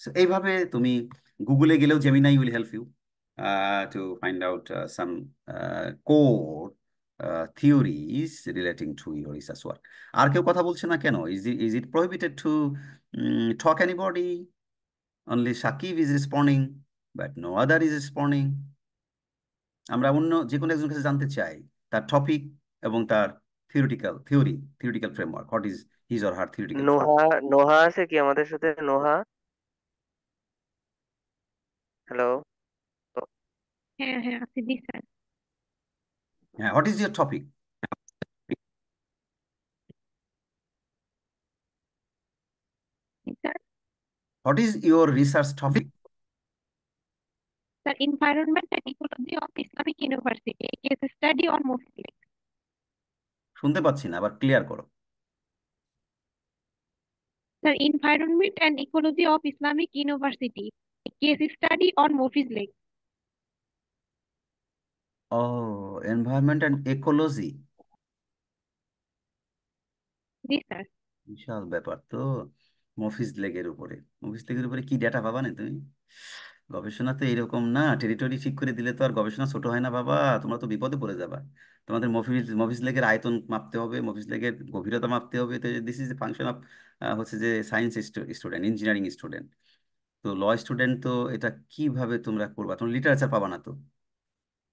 So এইভাবে তুমি গুগলে গেলেও Gemini will help you to find out some core theories relating to your research work. আর কেউ কথা বলছে না কেন? Is it prohibited to talk anybody? Only Shakib is responding, but no other is responding. আমরা অন্য যে কোনো একজনের কাছে জানতে চাই তার টপিক এবং তার theoretical framework. What is his or her theoretical framework? Noha, Noha আছে কি আমাদের সাথে? নোহা, হ্যালো। হ্যাঁ হ্যাঁ আছে জি স্যার। হ্যাঁ, what is your topic? Sir, what is your research topic? Sir environment and ecology of Islamic university case study on Muslim. শুনতে পাচ্ছি না, আবার ক্লিয়ার করো। Sir environment and ecology of Islamic university case study on Mofiz lake. ও, এনভায়রনমেন্ট অ্যান্ড ইকোলজি। জি স্যার। বিশাল ব্যাপার তো। মফিজ লেগের উপরে, মফিজ লেগের উপরে কি ডেটা পাবা না তুমি? গবেষণা তো এরকম না, টেরিটরি ঠিক করে দিলে তো আর গবেষণা ছোট হয় না বাবা, তোমরা তো বিপদে পড়ে যাবা। তোমাদের মফিজ মফিজ লেগের আয়তন মাপতে হবে, মফিজ লেগের গভীরতা মাপতে হবে। তো দিস ইজ ফাংশন অফ হচ্ছে যে সায়েন্স স্টুডেন্ট, ইঞ্জিনিয়ারিং স্টুডেন্ট। তো ল স্টুডেন্ট তো এটা কিভাবে তোমরা করবা? তোমরা লিটারেচার পাবা না তো,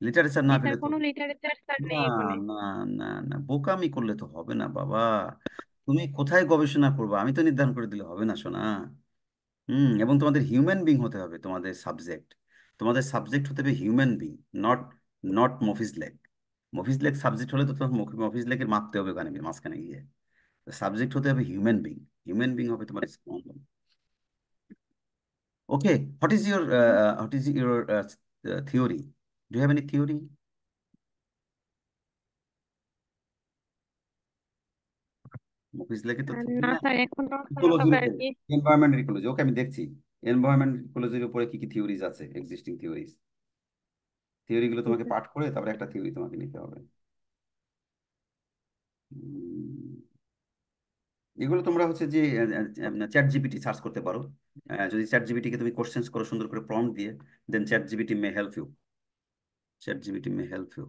লিটারেচার জি না স্যার, পেলে তো। কোনো লিটারেচার স্যার না নেই এখানে। না না না, বোকামি করলে তো হবে না বাবা। তুমি কোথায় গবেষণা করবা আমি তো নির্ধারণ করে দিলে হবে না সোনা। এবং তোমাদের হিউম্যান বিং হতে হবে তোমাদের সাবজেক্ট। তোমাদের সাবজেক্ট হতে হবে human being, not not Mofiz leg. Mofiz leg subject হলে তো তোমার মফিজ লেগের মাপতে হবে ওখানে মাঝখানে গিয়ে। সাবজেক্ট হতে হবে হিউম্যান বিং, হিউম্যান বিং হবে তোমার school. Okay, what is your theory? Do have any theory? Mofiz লেগে তো থিওরি না না। স্যার, এখনো ইকোলজির কোনোভাবে আর উপরে, কি। এনভায়রনমেন্ট ইকোলজি, ওকে আমি দেখছি। এনভায়রনমেন্ট ইকোলজির উপরে কি কি থিওরিজ আছে, এক্সিস্টিং থিওরিজ। থিওরিগুলো জি তোমাকে স্যার। পাঠ করে তারপরে একটা থিওরি তোমাকে নিতে হবে। উম, এগুলো তোমরা হচ্ছে যে চ্যাট জিপিটি সার্চ করতে পারো। যদি চ্যাট জিপিটিকে তুমি কোশ্চেন্স করো সুন্দর করে প্রম্পট দিয়ে, then ChatGPT may help you, ChatGPT may help you.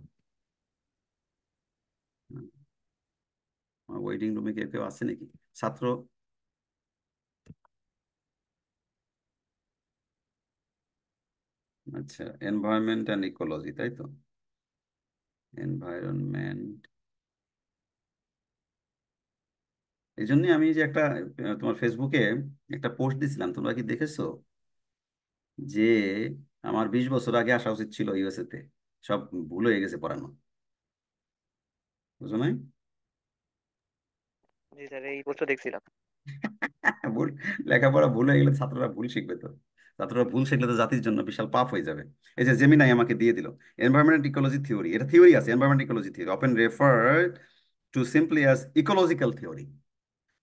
Waiting রুমে কেউ কেউ আছে নাকি ছাত্র? আচ্ছা, এনভায়রনমেন্ট অ্যান্ড ইকোলজি, তাই তো? এনভায়রনমেন্ট, এই জন্যই আমি যে একটা তোমার ফেসবুকে একটা পোস্ট দিছিলাম, তোমরা কি দেখেছো? যে আমার 20 বছর আগে আসা উচিত ছিল ইউএসএ তে, সব ভুল হয়ে গেছে পড়ানো, বুঝো নাই? জি স্যার, এই পোস্টটা দেখছিলাম। ভুল, লেখাপড়া ভুল হয়ে গেলে ছাত্ররা ভুল শিখবে তো। ছাত্ররা ভুল শিখলে তো জাতির জন্য বিশাল পাপ হয়ে যাবে। এই যে জেমিনাই আমাকে দিয়ে দিল এনভায়রনমেন্ট ইকোলজি থিওরি, এটা থিওরি আছে, environment ecology theory often referred to simply as ecological theory.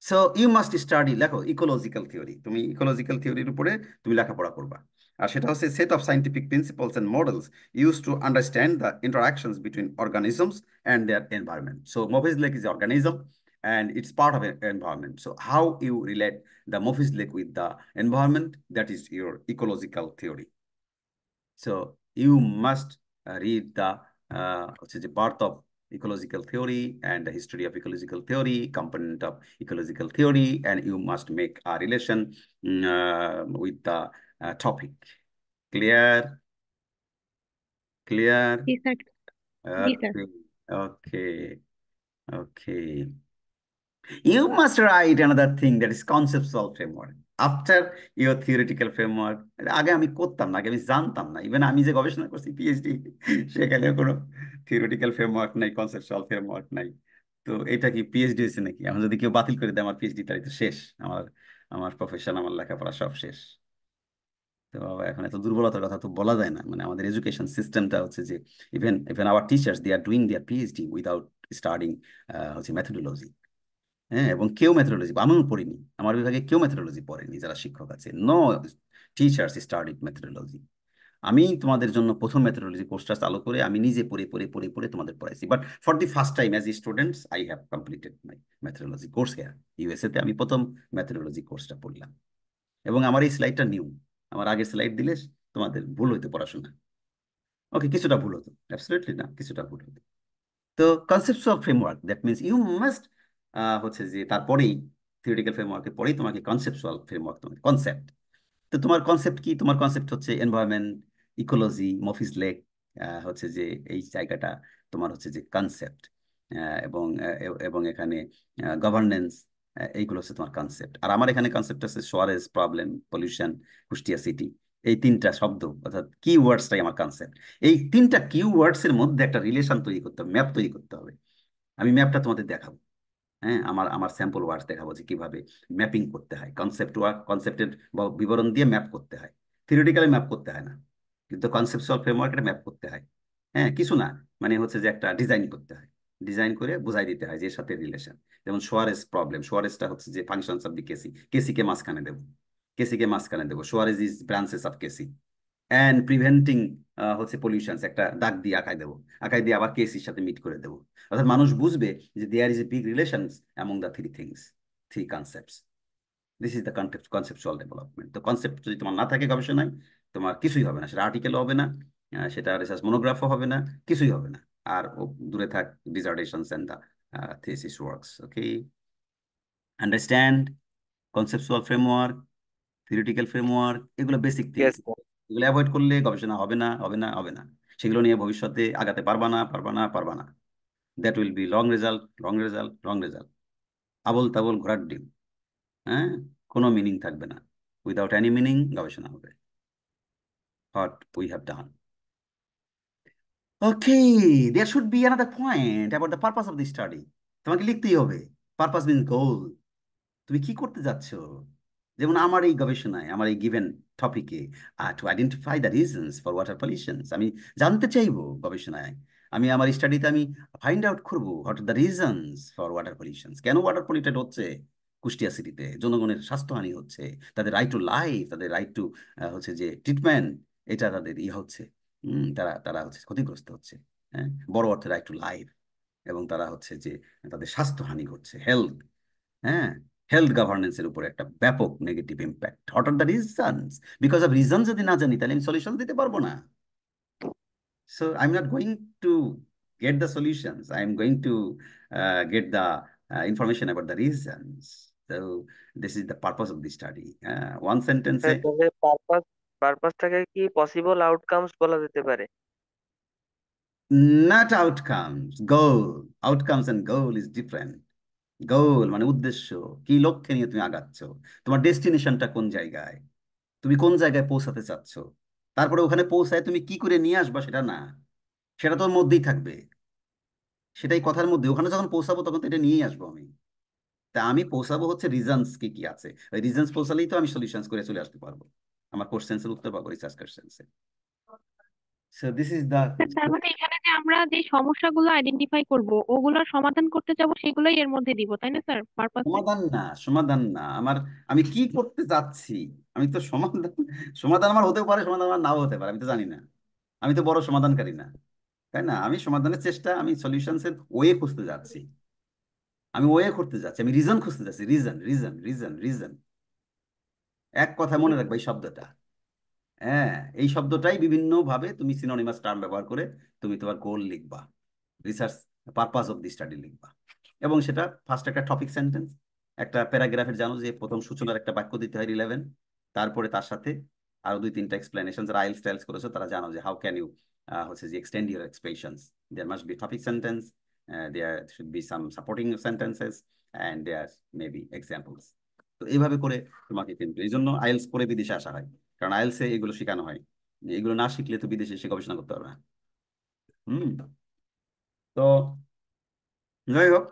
So you must study, লেখো ইকোলজিক্যাল থিওরি, তুমি ইকোলজিক্যাল থিওরির উপরে তুমি লেখাপড়া করবা। আর সেটা হচ্ছে set of scientific principles and models use to understand the interactions between organisms and their environment. So Mofiz lake is organism and it's part of an environment. So how you relate the Moffitt lake with the environment, that is your ecological theory. So you must read what's the birth of ecological theory and the history of ecological theory, component of ecological theory, and you must make a relation with the topic. Clear? Clear? G sir. G sir. Okay. Okay. Okay. You must write another thing, that is conceptual framework after your theoretical framework. আগে আমি করতাম না, আগে আমি জানতাম না, ইভেন আমি যে গবেষণা করছি পিএইচডি, সেখানে কোনো থিওরিটিক্যাল ফ্রেমওয়ার্ক নাই, কনসেপচুয়াল ফ্রেমওয়ার্ক নাই। তো এটা কি পিএইচডি হয়েছে নাকি? এখন যদি কেউ বাতিল করে দেয় আমার পিএইচডি, তাই তো শেষ আমার, আমার প্রফেশন, আমার লেখাপড়া সব শেষ। তো বাবা এখন এত দুর্বলতার কথা তো বলা যায় না, মানে আমাদের এডুকেশন সিস্টেমটা হচ্ছে যে even even our teachers they are doing their PhD without studying হচ্ছে মেথোডোলজি। হ্যাঁ, এবং কেউ মেথোডোলজি, আমিও পড়িনি, আমার বিভাগে কেউ মেথোডোলজি পড়েনি যারা শিক্ষক আছে। No teachers studied methodology. আমি তোমাদের জন্য প্রথম মেথোডোলজি কোর্সটা চালু করে আমি নিজে পড়ে পড়ে পড়ে পড়ে তোমাদের পড়াইছি। But for the first time as students I have completed my methodology course here USA তে। আমি প্রথম মেথোডোলজি কোর্সটা পড়লাম, এবং আমার এই স্লাইডটা নিউ। আমার আগের স্লাইড দিলে তোমাদের ভুল হইতো পড়াশোনা। ওকে, কিছুটা ভুল হতো, অ্যাবসলিউটলি না, কিছুটা ভুল হতো। তো conceptual framework, that means you must হচ্ছে যে তারপরেই থিওরিটিক্যাল ফ্রেমওয়ার্কের পরেই তোমাকে কনসেপচুয়াল ফ্রেমওয়ার্ক, তোমার কনসেপ্ট। তো তোমার কনসেপ্ট কি? তোমার কনসেপ্ট হচ্ছে এনভায়রনমেন্ট, ইকোলজি, মফিজ লেক, হচ্ছে যে এই জায়গাটা তোমার হচ্ছে যে কনসেপ্ট, এবং এবং এখানে গভর্নেন্স, এইগুলো হচ্ছে তোমার কনসেপ্ট। আর আমার এখানে কনসেপ্ট আছে sewerage problem, pollution, Kushtia city. এই তিনটা শব্দ অর্থাৎ কি ওয়ার্ডসটাই আমার কনসেপ্ট। এই তিনটা কিউ ওয়ার্ডস এর মধ্যে একটা রিলেশন তৈরি করতে হবে, ম্যাপ তৈরি করতে হবে। আমি ম্যাপটা তোমাদের দেখাবো। হ্যাঁ, আমার আমার স্যাম্পল ওয়ার্ডস দেখাবো যে কিভাবে ম্যাপিং করতে হয়, কনসেপ্ট ওয়ার্ক, কনসেপ্টের বিবরণ দিয়ে ম্যাপ করতে হয়। থিওরিটিক্যালি ম্যাপ করতে হয় না, কিন্তু কনসেপচুয়াল ফ্রেমওয়ার্কে ম্যাপ করতে হয়। হ্যাঁ, কিছু না, মানে হচ্ছে যে একটা ডিজাইন করতে হয়, ডিজাইন করে বোঝাই দিতে হয় যে এর সাথে রিলেশন। যেমন সোয়ারেজ প্রবলেম, সোয়ারেজটা হচ্ছে যে ফাংশনস অফ দি কেসি, কেসিকে মাঝখানে দেবো, কেসিকে মাঝখানে দেবো, sewerage is branches of KC and preventing হচ্ছে পলিউশন, একটা দাগ দিয়ে আঁকাই দেবো, আঁকাই দিয়ে আবার কেসির সাথে মিট করে দেবো। অর্থাৎ মানুষ বুঝবে যে there is a big relation among the three things, three concepts. This is the conceptual development. তো কনসেপ্ট যদি তোমার না থাকে গবেষণায়, তোমার কিছুই হবে না, সেটা আর্টিকেল হবে না, সেটা রিসার্চ মনোগ্রাফও হবে না, কিছুই হবে না। আর দূরে থাক dissertations and the thesis works. Okay, understand conceptual framework, theoretical framework, এগুলো বেসিক থিংস। Yes sir. এগুলো অ্যাভয়েড করলে গবেষণা হবে না, হবে না, হবে না। সেগুলো নিয়ে ভবিষ্যতে আগাতে পারবা না, পারবা না, পারবা না। That will be long result, long result, long result, আবল তাবল ঘোড়ার ডিম। হ্যাঁ, কোনো মিনিং থাকবে না। উইদাউট এনি মিনিং গবেষণা হবে। What we have done. Okay, there should be another point about the purpose of the study. তোমাকে লিখতেই হবে। Purpose means goal. তুমি কি করতে যাচ্ছ? যেমন আমার এই গবেষণায়, আমার এই গিভেন টপিকে, to identify the reasons for water pollutions, আমি জানতে চাইবো গবেষণায়, আমি আমার স্টাডিতে আমি ফাইন্ড আউট করবো what are the reasons for water pollutions, কেন ওয়াটার পলিউটেড হচ্ছে কুষ্টিয়া সিটিতে, জনগণের স্বাস্থ্যহানি হচ্ছে, তাদের রাইট টু লাইফ, তাদের রাইট টু হচ্ছে যে ট্রিটমেন্ট, এটা তাদের হচ্ছে, তারা তারা হচ্ছে ক্ষতিগ্রস্ত হচ্ছে। হ্যাঁ, বড় অর্থে রাইট টু লাইফ। এবং তারা হচ্ছে যে তাদের স্বাস্থ্যহানি ঘটছে, হেলথ। হ্যাঁ, হেলথ গভর্নেন্সের উপরে একটা ব্যাপক negative impact. What are the reasons? Because of reason যদি না জানি, তাহলে আমি সলিউশন দিতে পারবো না। So I am not going to get the solutions, I am going to get the information about the reasons. So this is the purpose of the study. One সেন্টেন্সে, স্যার তাহলে পারপাসটাকে কি পসিবল আউটকামস বলা যেতে পারে? not outcomes, goal. Outcomes and goal is different. গোল মানে উদ্দেশ্য, কি লক্ষ্যে নিয়ে তুমি আগাচ্ছ, তোমার ডেস্টিনেশনটা কোন জায়গায়, তুমি কোন জায়গায় পৌঁছাতে চাচ্ছ। তারপরে ওখানে পৌঁছায় তুমি কি করে নিয়ে আসবা সেটা না, সেটা তোর মধ্যেই থাকবে, সেটাই কথার মধ্যে। ওখানে যখন পৌঁছাবো তখন তো এটা নিয়েই আসবো আমি। তা আমি পৌঁছাবো হচ্ছে রিজনস কি কি আছে, ওই রিজনস পৌঁছালেই তো আমি সলিউশনস করে চলে আসতে পারবো, আমার কোশ্চেন্সের উত্তর পাবো রিসার্চ কোশ্চেন্সে। সো দিস ইজ দ্য তার মানে এখানে যে আমরা যে সমস্যাগুলো আইডেন্টিফাই করব ওগুলোর সমাধান করতে যাব সেগুলোই এর মধ্যে দিব, তাই না স্যার, পারপাসে? সমাধান না, সমাধান না আমার, আমি কি করতে যাচ্ছি, আমি তো সমাধান, সমাধান আমার হতেও পারে, সমাধান আমার নাও হতে পারে, আমি তো জানি না। আমি তো বড় সমাধানকারী না, তাই না? আমি সমাধানের চেষ্টা, আমি সলিউশনসের ওয়ে খুঁজতে যাচ্ছি, আমি ওয়ে করতে যাচ্ছি, আমি রিজন খুঁজতে যাচ্ছি, রিজন, রিজন, রিজন, রিজন। এক কথা মনে রাখবে এই শব্দটা। হ্যাঁ, এই শব্দটাই বিভিন্ন ভাবে তুমি সিনোনিমাস টার্ম ব্যবহার করে তুমি তোমার গোল লিখবা, research purpose of the study লিখবা। এবং সেটা ফার্স্ট একটা টপিক সেন্টেন্স, একটা প্যারাগ্রাফের, জানো যে প্রথম সূচনার একটা বাক্য দিতে হয় 11, তারপরে তার সাথে আরো দুই তিনটা এক্সপ্লেনেশন। যারা আইএলটিএস টাইলস করেছো তারা জানো যে হাউ ক্যান ইউ হচ্ছে যে extend your expressions, there must be topic sentence, there should be some supporting sentences, and there may be examples. তো এইভাবে করে তোমাকে কিন্তু, এই জন্য আইএলটিএস করে বিদেশে আসা হয়, কারণ আইএলটিএস এগুলো শেখানো হয়। এগুলো না শিখলে তো বিদেশে এসে গবেষণা করতে পারবে না। হুম। তো যাই হোক,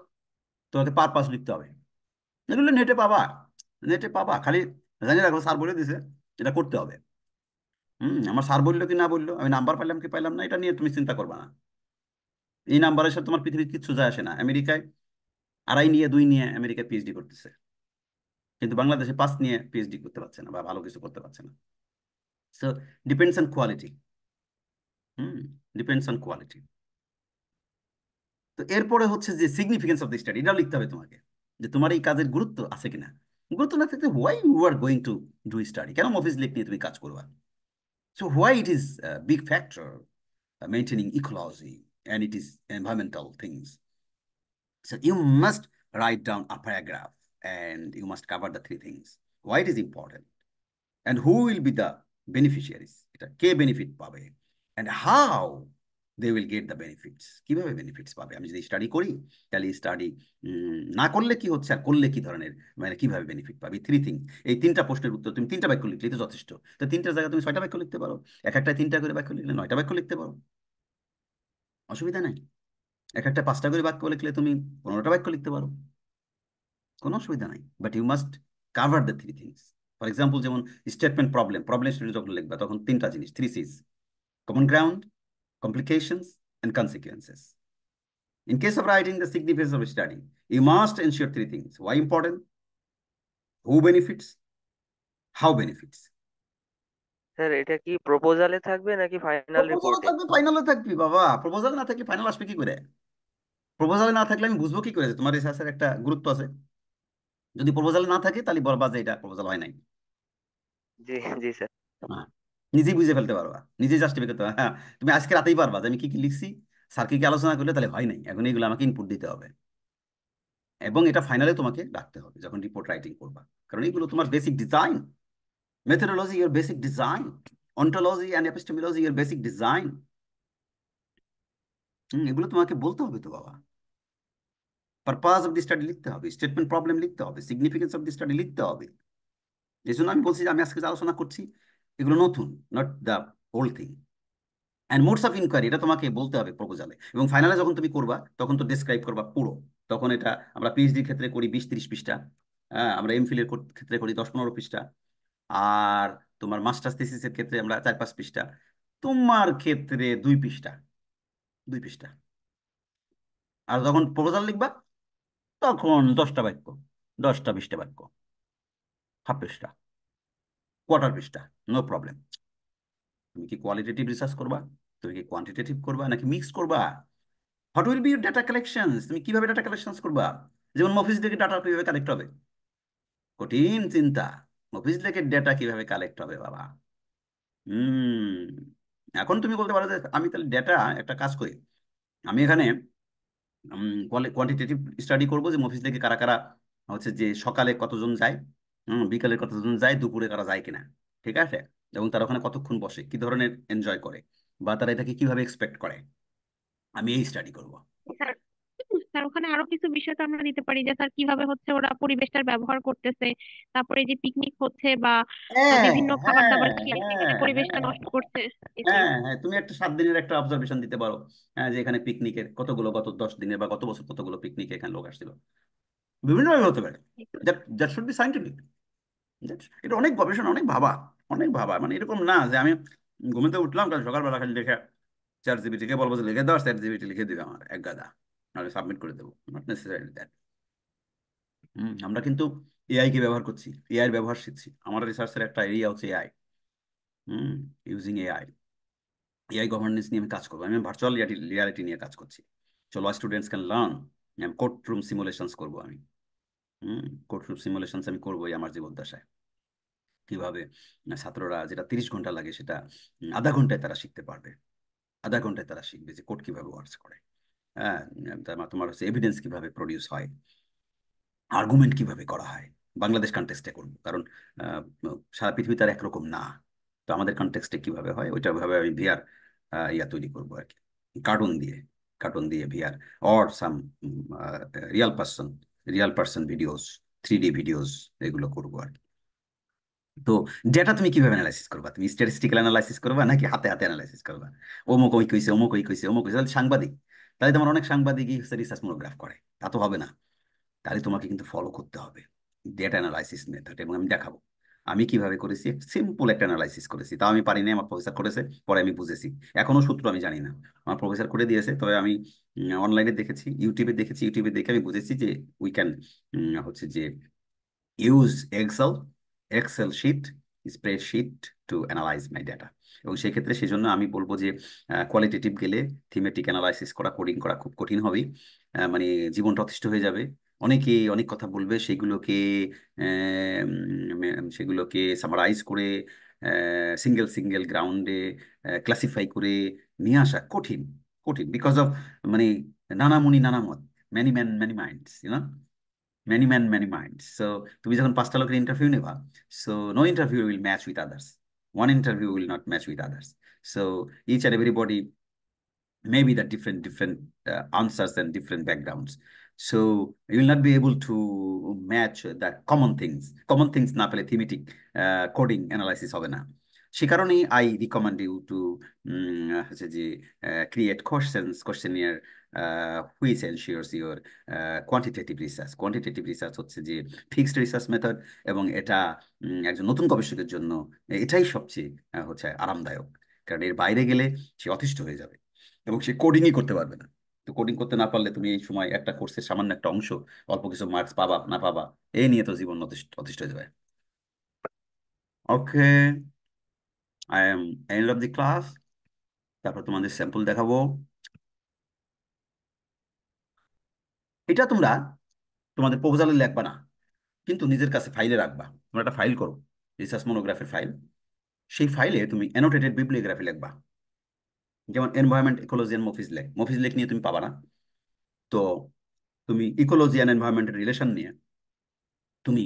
তোমাকে পারপাস লিখতে হবে। এগুলো নেটে পাবা, নেটে পাবা, খালি জানি রাখো স্যার বলে দিছে এটা করতে হবে। আমার স্যার বললো কি না বললো, আমি নাম্বার পাইলাম কি পাইলাম না, এটা নিয়ে তুমি চিন্তা করবা না। এই নাম্বারের সাথে তোমার পৃথিবীর কিচ্ছু যায় আসে না। আমেরিকায় 2.5 নিয়ে 2 নিয়ে আমেরিকায় পিএইচডি করতেছে, কিন্তু বাংলাদেশে 5 নিয়ে পিএইচডি করতে পারছে না বা ভালো কিছু করতে পারছে না। So depends on quality. Hmm, depends on quality. তো এরপরে হচ্ছে যে সিগনিফিকেন্স অফ দ্য স্টাডি, এটাও লিখতে হবে তোমাকে, যে তোমার এই কাজের গুরুত্ব আছে কিনা। গুরুত্ব না থাকলে why you are going to do study, কেন অফিস লিখ নিয়ে তুমি কাজ করবা। So why it is big factor maintaining ecology and it is environmental things. So you must write down a paragraph and you must cover the three things. Why it is important and who will be the beneficiaries, এটা কে বেনিফিট পাবে, and how they will get the benefits, কিভাবে বেনিফিটস পাবে। আমি যদি স্টাডি করি তাহলে স্টাডি না করলে কি হচ্ছে আর করলে কি ধরনের, মানে কিভাবে বেনিফিট পাবে, থ্রি থিং। এই তিনটা প্রশ্নের উত্তর তুমি 3টা বাক্য লিখলেই তো যথেষ্ট। তো 3টার জায়গায় তুমি 6টা বাক্য লিখতে পারো, এক একটা 3টা করে বাক্য লিখলে 9টা বাক্য লিখতে পারো, অসুবিধা নাই। এক একটা 5টা করে বাক্য লিখলে তুমি 15টা বাক্য লিখতে পারো, কোনো অসুবিধা নাই। But you must cover the three things. For example, যেমন স্টেটমেন্ট, প্রবলেম, প্রবলেম স্টেটমেন্ট যখন লিখবা তখন 3টা জিনিস, 3 C's: common ground, complications, and consequences. In case of writing the significance of a study, you must ensure 3 things: why important, who benefits, how benefits. Sir এটা কি প্রপোজালে থাকবে নাকি ফাইনাল প্রপোজালও রিপোর্টে? থাকবে, ফাইনালও থাকবে বাবা। প্রপোজাল না থাকলে ফাইনাল আসবে কি করে? প্রপোজালে না থাকলে আমি বুঝবো কি করে যে তোমার রিসার্চের একটা গুরুত্ব আছে? যদি প্রপোজাল না থাকে তাহলে বলবা যে এটা প্রপোজাল হয় নাই। জি জি স্যার। হ্যাঁ, নিজেই বুঝে ফেলতে পারবা, নিজেই জাস্টিফাই করতে পারবা। হ্যাঁ, তুমি আজকে রাতেই পারবা যে আমি কি কি লিখছি, স্যার কি কি আলোচনা করলে তাহলে হয় নাই, এখন এইগুলো আমাকে ইনপুট দিতে হবে এবং এটা ফাইনালে তোমাকে রাখতে হবে যখন রিপোর্ট রাইটিং করবা। কারণ এগুলো তোমার basic design, methodology your basic design, ontology and epistemology your basic design. এগুলো তোমাকে বলতে হবে তো বাবা। পারপাস অফ দি স্টাডি লিখতে হবে, স্টেটমেন্ট প্রবলেম লিখতে হবে, সিগনিফিকেন্স অফ দি স্টাডি লিখতে হবে। এই জন্য আমি বলছি যে আমি আজকে যে আলোচনা করছি এগুলো নতুন, not the old thing. And modes of inquiry এটা তোমাকে বলতে হবে প্রপোজালে, এবং ফাইনালে যখন তুমি করবা তখন তো ডেসক্রাইব করবা পুরো। তখন এটা আমরা পিএইচডির ক্ষেত্রে করি 20-30 পৃষ্ঠা, হ্যাঁ আমরা এমফিলের ক্ষেত্রে করি 10-15 পৃষ্ঠা, আর তোমার মাস্টার্স থিসিসের ক্ষেত্রে আমরা 4-5 পৃষ্ঠা, তোমার ক্ষেত্রে 2 পৃষ্ঠা, 2 পৃষ্ঠা। আর যখন প্রপোজাল লিখবা তখন 10টা বাক্য, 10টা 20টা বাক্য, হাফ পৃষ্ঠা, কোয়ার্টার পৃষ্ঠা, নো প্রবলেম। তুমি কি কোয়ালিটেটিভ রিসার্চ করবা, তুমি কি কোয়ান্টিটেটিভ করবা, নাকি মিক্স করবা? What will be your data collections, তুমি কিভাবে ডাটা কালেকশন করবা? যেমন মফিজ থেকে ডাটা কিভাবে কালেক্ট হবে, কঠিন চিন্তা। মফিজ থেকে ডেটা কিভাবে কালেক্ট হবে বাবা? হুম। এখন তুমি বলতে পারো যে আমি তাহলে ডেটা একটা কাজ করি, আমি এখানে কোয়ান্টিটেটিভ স্টাডি করবো যে মফিজ থেকে কারা কারা হচ্ছে যে সকালে কতজন যায়, বিকালে কতজন যায়, দুপুরে কারা যায় কিনা, ঠিক আছে, এবং তারা ওখানে কতক্ষণ বসে, কি ধরনের এনজয় করে, বা তারা এটাকে কিভাবে এক্সপেক্ট করে, আমি এই স্টাডি করব। স্যার, স্যার ওখানে আরো কিছু বিষয় তো আমরা দিতে পারি যে স্যার কিভাবে হচ্ছে ওরা পরিবেশটার ব্যবহার করতেছে, তারপরে এই যে পিকনিক হচ্ছে বা হ্যাঁ, বিভিন্ন খাবার হ্যাঁ, দাবার খেয়ে সেখানে হ্যাঁ, পরিবেশটা হ্যাঁ, নষ্ট করছে। জি স্যার। হ্যাঁ, হ্যাঁ, তুমি একটা 7 দিনের একটা অবজারভেশন দিতে পারো, হ্যাঁ, যে এখানে পিকনিকের কতগুলো, গত 10 দিনের বা গত বছর কতগুলো পিকনিকে এখানে লোক আসছিল, বিভিন্নভাবে হতে পারে। That that should be scientific. এটা অনেক গবেষণা, অনেক ভাবা, অনেক ভাবা, মানে এরকম না যে আমি ঘুমাতে উঠলাম কাল সকালবেলা খালি লিখে চ্যাট জিপিটিকে বলবো যে লিখে দাও, চ্যাট জিপিটি লিখে দিবে আমার এক গাদা, আমি সাবমিট করে দেবো, নট নেসেসারি দ্যাট। আমরা কিন্তু এআই কে ব্যবহার করছি, এআই এর ব্যবহার শিখছি, আমার রিসার্চের একটা এরিয়া হচ্ছে AI. Using AI, AI governance নিয়ে আমি কাজ করবো, আমি ভার্চুয়াল রিয়ালিটি নিয়ে কাজ করছি। চলো students can learn, courtroom simulations করবো আমি। কোর্ট রুম সিমুলেশনস আমি করবোই আমার জীবদ্দশায়। কিভাবে ছাত্ররা যেটা 30 ঘন্টা লাগে সেটা আধা ঘন্টায় তারা শিখতে পারবে, আধা ঘন্টায় তারা শিখবে যে কোড কিভাবে ওয়ার্কস করে। হ্যাঁ, তোমার হচ্ছে এভিডেন্স কিভাবে প্রডিউস হয়, আর্গুমেন্ট কিভাবে করা হয়। বাংলাদেশ কনটেক্সটে করবো, কারণ আহ, সারা পৃথিবী তার একরকম না। তো আমাদের কনটেক্সটে কিভাবে হয় ওইটা ভাবে আমি ভিআর ইয়া তৈরি করবো আর কি, কার্টুন দিয়ে, কার্টুন দিয়ে VR or some Real person, Real person videos, 3D videos, এগুলো করবো আর কি। তো ডেটা তুমি কিভাবে অ্যানালাইসিস করবা, তুমি স্ট্যাটিস্টিক্যাল অ্যানালাইসিস করবা নাকি হাতে হাতে অ্যানালাইসিস করবা? অমুক ওই কইছে, অমুক ওই কইছে, অমুক কইছে, তাহলে সাংবাদিক, তাহলে তোমার অনেক সাংবাদিকই হচ্ছে রিসার্চ মোনোগ্রাফ করে, তা তো হবে না। তাহলে তোমাকে কিন্তু ফলো করতে হবে ডেটা অ্যানালাইসিস মেথড, এবং আমি দেখাবো আমি কিভাবে করেছি। সিম্পল একটা অ্যানালাইসিস করেছি, তাও আমি পারি না, আমার প্রফেসর করেছে, পরে আমি বুঝেছি। এখনো সূত্র আমি জানি না, আমার প্রফেসর করে দিয়েছে, তবে আমি অনলাইনে দেখেছি, ইউটিউবে দেখেছি, ইউটিউবে দেখে আমি বুঝেছি যে উই ক্যান হচ্ছে যে use Excel sheet, spreadsheet to analyze my data. এবং সেক্ষেত্রে সেজন্য আমি বলবো যে কোয়ালিটেটিভ গেলে থিমেটিক অ্যানালাইসিস করা, কোডিং করা খুব কঠিন হবে, মানে জীবনটা অতিষ্ঠ হয়ে যাবে। অনেকে অনেক কথা বলবে, সেগুলোকে সেগুলোকে সামারাইজ করে সিঙ্গেল সিঙ্গেল গ্রাউন্ডে ক্লাসিফাই করে নিয়ে আসা কঠিন, কঠিন, বিকজ অফ মানে নানা মুনি নানা মত, many man many minds, many men many minds. So তুমি যখন 5টা লোকের ইন্টারভিউ নেবা, so no interview will match with others, one interview will not match with others. So each and everybody maybe the different answers and different backgrounds, so you will not be able to match the common things না পেলে thematic coding analysis হবে না। সে কারণেই I recommend you to হচ্ছে যে create questionnaire which ensures your quantitative research হচ্ছে যে ফিক্সড রিসার্চ মেথড, এবং এটা একজন নতুন গবেষকের জন্য এটাই সবচেয়ে হচ্ছে আরামদায়ক, কারণ এর বাইরে গেলে সে অতিষ্ঠ হয়ে যাবে এবং সে কোডিংই করতে পারবে না। তো কোডিং করতে না পারলে তুমি এই সময় একটা কোর্সের সামান্য একটা অংশ, অল্প কিছু মার্কস পাবা না পাবা, এই নিয়ে তো জীবন অতিষ্ঠ অতিষ্ঠ হয়ে যাবে। Okay, I am end of the class. তারপর তোমাদের স্যাম্পল দেখাবো। এটা তোমরা তোমাদের প্রপোজালে লিখবা না, কিন্তু নিজের কাছে ফাইলে রাখবা। তোমরা একটা ফাইল করো, রিসার্চ মনোগ্রাফের ফাইল। সেই ফাইলে তুমি অ্যানোটেটেড বিবলিওগ্রাফি লিখবা, যেমন environment, ecology and Mofiz lake নিয়ে তুমি পাবা না। তো তুমি ইকোলজি অ্যান্ড এনভায়রনমেন্টের রিলেশন নিয়ে তুমি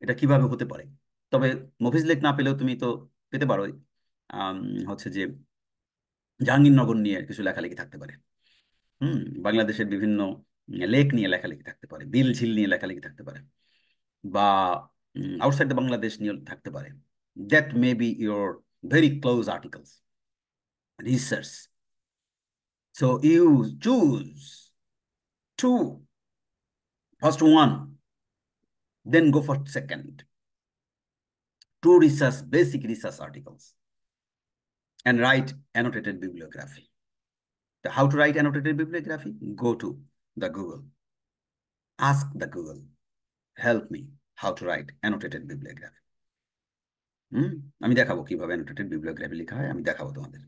এটা কিভাবে হতে পারে, তবে মফিজ লেক না পেলেও তুমি তো পেতে পারো আম, হচ্ছে যে জাহাঙ্গীরনগর নিয়ে কিছু লেখালেখি থাকতে পারে। হুম, বাংলাদেশের বিভিন্ন লেক নিয়ে লেখালেখি থাকতে পারে, বিল ঝিল নিয়ে লেখালেখি থাকতে পারে, বা আউটসাইড দ্য বাংলাদেশ নিয়ে থাকতে পারে। That may be your very close articles, research. So you choose two, first one, then go for second. Two research, basic research articles, and write annotated bibliography. How to write annotated bibliography? Go to the Google. Ask the Google, help me how to write annotated bibliography. আমি দেখাবো কিভাবে annotated bibliography লেখা হয়, আমি দেখাবো তোমাদের।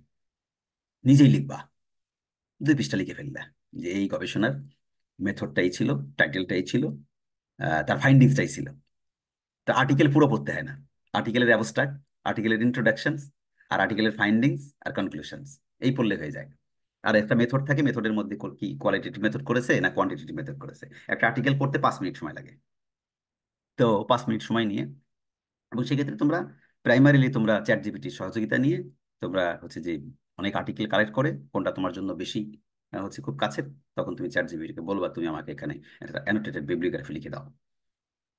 নিজেই লিখবা, 2 পৃষ্ঠা লিখে ফেলবা যে এই গবেষণার মেথডটাই ছিল, টাইটেলটাই ছিল, তার ফাইন্ডিংসটাই ছিল। তো আর্টিকেল পুরো পড়তে হয় না, আর্টিকেলের অ্যাবস্ট্রাক্ট, আর্টিকেলের ইন্ট্রোডাকশনস, আর আর্টিকেলের ফাইন্ডিংস আর কনক্লুশনস, এই পড়লে হয়ে যায়। আর একটা মেথড থাকে, মেথডের মধ্যে কি কোয়ালিটেটিভ মেথড করেছে না কোয়ান্টিটেটিভ মেথড করেছে। একটা আর্টিকেল পড়তে 5 মিনিট সময় লাগে। তো 5 মিনিট সময় নিয়ে, এবং সেক্ষেত্রে তোমরা প্রাইমারিলি তোমরা চ্যাট জিপিটির সহযোগিতা নিয়ে তোমরা হচ্ছে যে অনেক আর্টিকেল কালেক্ট করে কোনটা তোমার জন্য বেশি হচ্ছে খুব কাছের, তখন তুমি চ্যাট জিপিটিকে বলবা তুমি আমাকে এখানে একটা অ্যানোটেটেড বিবলিওগ্রাফি লিখে দাও,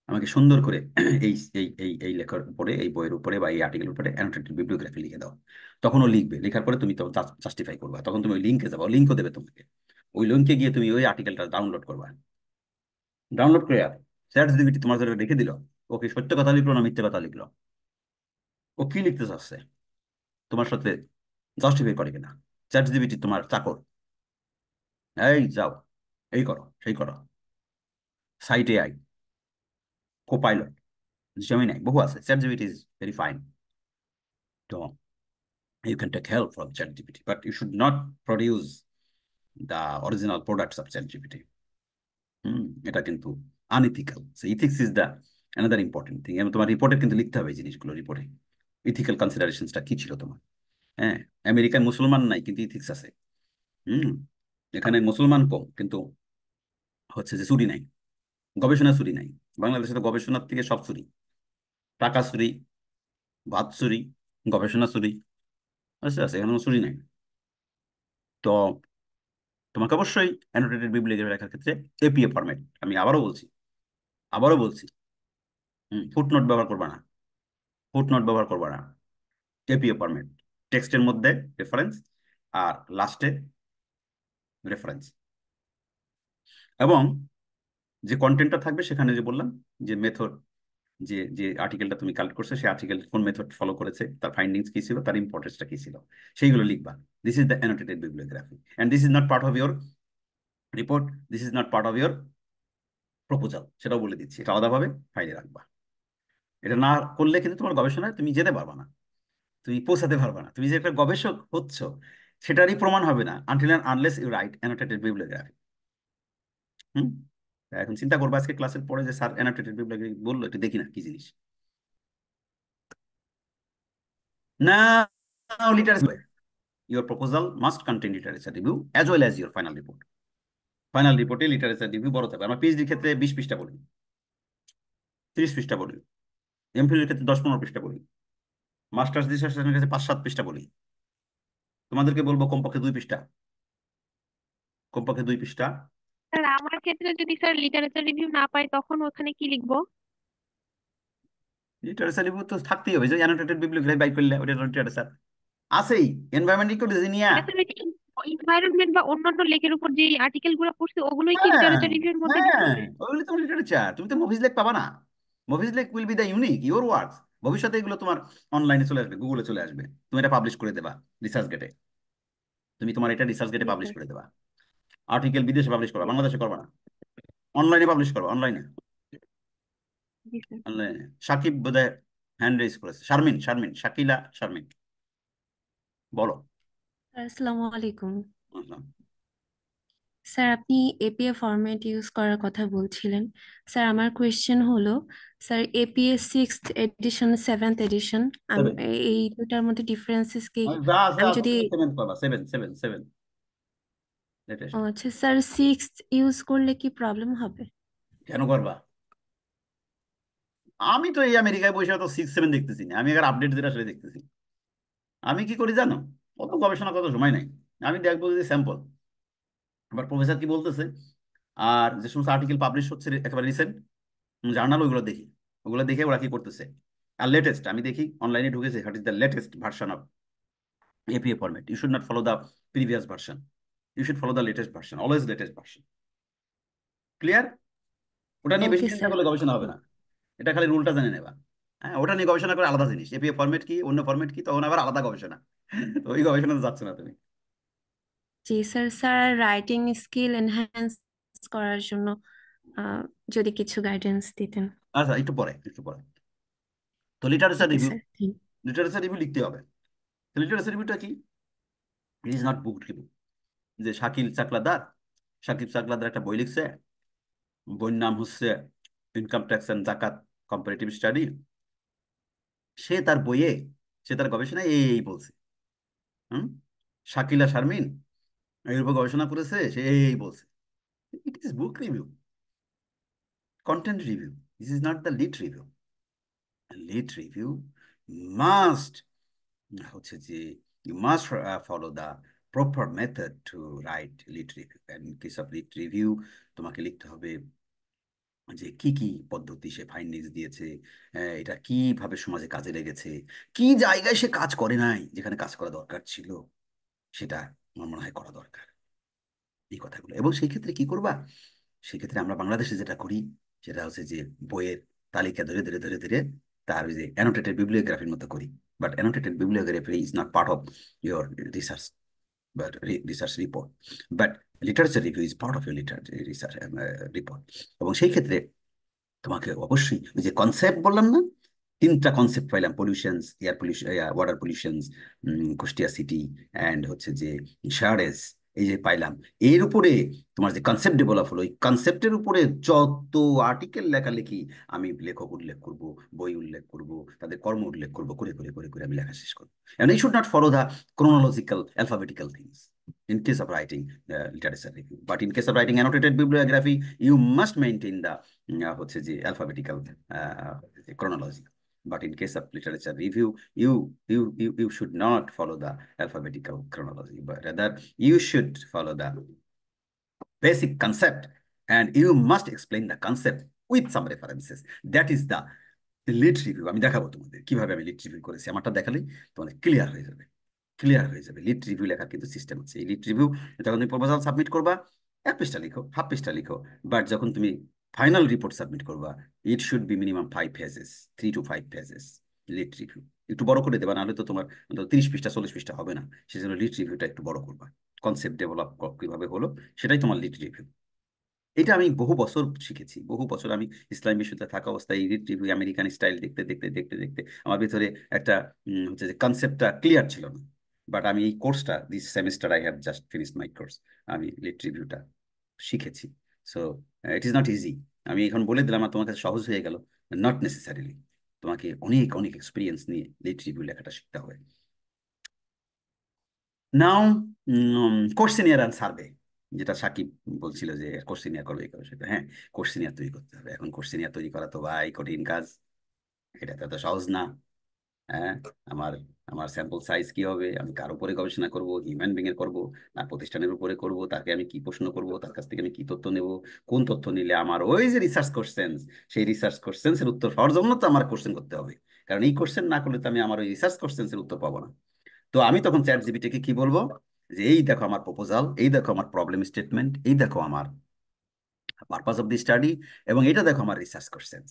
আমাকে সুন্দর করে এই এই এই এই লেখার উপরে, এই বইয়ের উপরে বা এই আর্টিকেলের উপরে অ্যানোটেটেড বিবলিওগ্রাফি লিখে দাও। তখন ও লিখবে, লেখার পরে তুমি তো জাস্টিফাই করবা, তখন তুমি ওই লিঙ্কে যাবো, লিঙ্কও দেবে তোমাকে। ওই লিঙ্কে গিয়ে তুমি ওই আর্টিকেলটা ডাউনলোড করবা। ডাউনলোড করে চ্যাট জিপিটি তোমার জন্য রেখে দিল, ওকে সত্য কথা লিখলো না মিথ্যে কথা লিখলো, ও কি লিখতে চাচ্ছে তোমার সাথে জাস্টিফাই করে কিনা। চ্যাট জিপিটি তোমার চাকর, এই যাও এই করো সেই করো, সাইটে আই, কোপাইলট, জেমিনাই, বহু আছে। Chat GPT is very fine. তো you can take help from ChatGPT, but you should not produce the original products of ChatGPT. এটা কিন্তু unethical. Ethics is the another important thing. এবং তোমার রিপোর্টে কিন্তু লিখতে হবে এই জিনিসগুলো, রিপোর্টে ইথিক্যাল কনসিডারেশনসটা কি ছিল তোমার। হ্যাঁ, আমেরিকান মুসলমান নাই কিন্তু ইথিক্স আছে। হুম, এখানে মুসলমান কম কিন্তু হচ্ছে যে চুরি নাই, গবেষণা চুরি নাই। বাংলাদেশে তো গবেষণার থেকে সব চুরি, টাকা চুরি, ভাত চুরি, গবেষণা চুরি, আচ্ছা আছে, এখানে কোনো চুরি নাই। তো তোমাকে অবশ্যই অ্যানোটেটেড বিবলিওগ্রাফি লেখার ক্ষেত্রে এপিএ ফরম্যাট, আমি আবারও বলছি, ফুটনোট ব্যবহার করবা না, ফুটনোট ব্যবহার করবা না, এপিএ ফরম্যাট, টেক্সটের মধ্যে রেফারেন্স আর লাস্টে রেফারেন্স, এবং যে কন্টেন্টটা থাকবে সেখানে যে বললাম যে মেথড, যে যে আর্টিকেলটা তুমি কালেক্ট করছো সেই আর্টিকেল কোন মেথড ফলো করেছে, তার ফাইন্ডিংস কি ছিল, তার ইম্পর্টেন্সটা কি ছিল, সেইগুলো লিখবা। This is the annotated bibliography and this is not part of your report, this is not part of your proposal, সেটাও বলে দিচ্ছি, এটা আলাদাভাবে ফাইলে রাখবা। এটা না করলে কিন্তু তোমার গবেষণায় তুমি যেতে পারবা না, তুমি পৌঁছাতে পারবা না, তুমি যে একটা গবেষক হচ্ছ সেটারই প্রমাণ হবে না until and unless you write annotated bibliography. Hmm, এখন চিন্তা করবো আজকে ক্লাসের পরে যে স্যার অ্যানোটেটেড বিবলিওগ্রাফি বললো, একটু দেখি না কি জিনিস। Now, literature. Your proposal must contain literature review as well as your final report. Final রিপোর্টে লিটারেচার রিভিউ বড় থাকবে। আমরা পিএইচডির ক্ষেত্রে 20 পৃষ্ঠা বলি, 30 পৃষ্ঠা বলি, এমফিল এর ক্ষেত্রে 10-15 পৃষ্ঠা বলি, মাস্টার্স ডিসার্টেশনের ক্ষেত্রে 5-7 পৃষ্ঠা বলি। তোমাদেরকে বলবো কমপক্ষে 2 পৃষ্ঠা, কমপক্ষে 2 পৃষ্ঠা। স্যার আমার ক্ষেত্রে যদি স্যার লিটারেচার রিভিউ না পাই তখন ওখানে কি লিখবো? লিটারেচার রিভিউ তো থাকতেই হবে, যে অ্যানোটেটেড বিবলিওগ্রাফি বাই করলে ওটা লিটারেচার আছেই। এনভায়রনমেন্ট ইকোলজি নিয়ে, মানে স্যার এনভায়রনমেন্ট বা অন্যান্য লেখের উপর যে আর্টিকেল গুলো পড়ছে ওগুলোই কি হ্যাঁ লিটারেচার রিভিউর মধ্যে দিতে হ্যাঁ, হবে? ওইগুলো তোমার লিটারেচার। তুমি তো মুভিজ লেখ পাবা না, মুভিজ লেখ will be the unique your works. ভবিষ্যতে এগুলো তোমার অনলাইনে চলে আসবে, গুগলে চলে আসবে, তুমি এটা পাবলিশ করে দেবা রিসার্চ গেটে, তুমি তোমার এটা রিসার্চ গেটে জি পাবলিশ স্যার। করে দেবা। আর্টিকেল বিদেশে পাবলিশ করবা, জি বাংলাদেশে করবা না, অনলাইনে পাবলিশ করবা, অনলাইনে, জি স্যার। অনলাইনে। সাকিব বোধহয় হ্যান্ড রেজ করেছে, শারমিন, শাকিলা শারমিন, বলো। আসসালামু আলাইকুম। বুঝলাম। স্যার আপনি এপিএ ফরম্যাট ইউজ করার কথা বলছিলেন। স্যার আমার কোয়েশ্চেন হলো, sir APA 6th edition 7th edition, seven, এই দুটার মধ্যে ডিফারেন্সেস কি? যা আছে আমি আছে, যদি, তুমি সেভেন পাবা, সেভেন সেভেন সেভেন ও লেটেস্ট। আচ্ছা স্যার, 6th ইউজ করলে কি প্রবলেম হবে? কেন করবা? আমি তো এই আমেরিকায় বসে তো 6 7 দেখতেছি না, আমি এবার আপডেট যেটা সেটা দেখতেছি। আমি কি করি জানো? অত গবেষণা করার সময় নাই। আমি দেখবো যে স্যাম্পল, আবার প্রফেসর কি বলতেছে, আর যে সমস্ত আর্টিকেল পাবলিশ হচ্ছে একেবারে রিসেন্ট জার্নাল, ওইগুলো দেখি। ওগুলো দেখে ওরা কি করতেছে। আর লেটেস্ট আমি দেখি, অনলাইনে ঢুকেছে, what is the latest version of APA format. You should not follow the previous version, you should follow the latest version, always latest version. Clear? ওটা নিয়ে বেশি ওকে চিন্তা স্যার। করলে গবেষণা হবে না। এটা খালি রুলটা জেনে নেবা। হ্যাঁ, ওটা নিয়ে গবেষণা করে আলাদা জিনিস, এপিএ ফরম্যাট কি অন্য ফরম্যাট কি, তখন আবার আলাদা গবেষণা। তো ওই গবেষণাতে যাচ্ছে না তুমি। জি sir. Sir writing skill enhance করার জন্য আহ, যদি কিছু গাইডেন্স দিতেন। আচ্ছা, একটু পরে, একটু পরে। তো লিটারেচার ওকে রিভিউ, স্যার। লিটারেচার রিভিউ লিখতে হবে। লিটারেচার রিভিউটা কি? It is not book review. যে শাকিব চাকলাদার একটা বই লিখছে, বইয়ের নাম হচ্ছে ইনকাম ট্যাক্স অ্যান্ড জাকাত কম্পারেটিভ স্টাডি। সে তার বইয়ে, সে তার গবেষণায় এই বলছে। হুম, শাকিলা শারমিন এর উপর গবেষণা করেছে, সে এই বলছে। It is book review, content review. This is not the lit review. Lit review must হচ্ছে যে, you must follow the proper method to write lit review. And in case of lit review তোমাকে লিখতে হবে যে কি কি পদ্ধতি সে ফাইন্ডিংস দিয়েছে, এটা কিভাবে সমাজে কাজে লেগেছে, কি জায়গায় সে কাজ করে নাই, যেখানে কাজ করা দরকার ছিল সেটা আমার মনে হয় করা দরকার, এই কথাগুলো। এবং সেই ক্ষেত্রে কি করবা? সেক্ষেত্রে আমরা বাংলাদেশে যেটা করি সেটা হচ্ছে যে বইয়ের তালিকা ধরে ধরে ধরে ধরে তার ওই যে অ্যানোটেটেড বিবলিওগ্রাফির মতো করি। But annotated bibliography is not part of your research, but research report. But literature review is part of your literature research report. এবং সেই ক্ষেত্রে তোমাকে অবশ্যই ওই যে কনসেপ্ট বললাম না, 3টা কনসেপ্ট পাইলাম, pollutions, air pollution, water pollutions, Kushtia city, and হচ্ছে যে শারেস, এই যে পাইলাম। এর উপরে তোমার যে কনসেপ্ট ডেভেলপ হলো, ওই কনসেপ্টের উপরে যত আর্টিকেল লেখালেখি আমি লেখক উল্লেখ করব, বই উল্লেখ করব, তাদের কর্ম উল্লেখ করব, করে করে করে করে আমি লেখা শেষ করবো। And I should not follow the chronological alphabetical things in case of writing literature review, but in case of writing annotated bibliography you must maintain the হচ্ছে যে alphabetical chronology. But in case of literature review, you should not follow the alphabetical chronology, but rather you should follow the basic concept, and you must explain the concept with some references. That is the lit review. আমি দেখাবো তোমাদের কিভাবে আমি লিট রিভিউ করেছি, আমারটা দেখালেই তোমাদের ক্লিয়ার হয়ে যাবে, ক্লিয়ার হয়ে যাবে। লিট রিভিউ লেখার কিন্তু সিস্টেম আছে। এই লিট রিভিউ যখন তুমি প্রপোজাল সাবমিট করবা, 1 পৃষ্ঠা লিখো, হাফ পৃষ্ঠা লিখো, বাট যখন তুমি ফাইনাল রিপোর্ট সাবমিট করবা, it should be minimum 5 pages, 3 to 5 pages lit review. একটু বড় করে দেবা, নাহলে তো তোমার 30 পৃষ্ঠা 40 পৃষ্ঠা হবে না। সেজন্য লিট রিভিউটা একটু বড় করবা। কনসেপ্ট ডেভেলপ কিভাবে হলো সেটাই তোমার লিট রিভিউ। এটা আমি বহু বছর শিখেছি, বহু বছর আমি ইসলাম বিশ্ববিদ্যালয়ে থাকা অবস্থায় রিট রিভিউ আমেরিকান স্টাইল দেখতে দেখতে দেখতে দেখতে আমার ভিতরে একটা হচ্ছে যে কনসেপ্টটা ক্লিয়ার ছিল না। বাট আমি এই কোর্সটা, this semester I have just finished my course, আমি লিট রিভিউটা শিখেছি। So it is not easy. আমি এখন বলে দিলাম আর তোমার কাছে সহজ হয়ে গেল, নট নেসেসারিলি। তোমাকে অনেক অনেক এক্সপিরিয়েন্স নিয়ে লিট রিভিউ লেখাটা শিখতে হবে। নাও কোশ্চেনিয়ার অ্যান্ড সার্ভে, যেটা সাকিব বলছিল যে কোশ্চেনিয়ার করবে, এই করবে সেটা, হ্যাঁ কোশ্চেনিয়ার তৈরি করতে হবে। এখন কোশ্চেনিয়ার তৈরি করা তো ভাই কঠিন কাজ, এটা তো এত সহজ না। হ্যাঁ, আমার আমার স্যাম্পল সাইজ কি হবে, আমি কার উপরে গবেষণা করব, হিউম্যান বিং এর করবো না প্রতিষ্ঠানের উপরে করব, তাকে আমি কি প্রশ্ন করব, তার কাছ থেকে আমি কি তথ্য নেব, কোন তথ্য নিলে আমার ওই যে রিসার্চ কোশ্চেন, সেই রিসার্চ কোশ্চেন্স এর উত্তর পাওয়ার জন্য তো আমার কোশ্চেন করতে হবে। কারণ এই কোশ্চেন না করলে তো আমি আমার ওই রিসার্চ কোশ্চেন্স এর উত্তর পাবো না। তো আমি তখন চ্যাট জিপিটিকে কি বলবো, যে এই দেখো আমার প্রপোজাল, এই দেখো আমার প্রবলেম স্টেটমেন্ট, এই দেখো আমার পারপাস অফ দি স্টাডি, এবং এটা দেখো আমার রিসার্চ কোশ্চেন্স।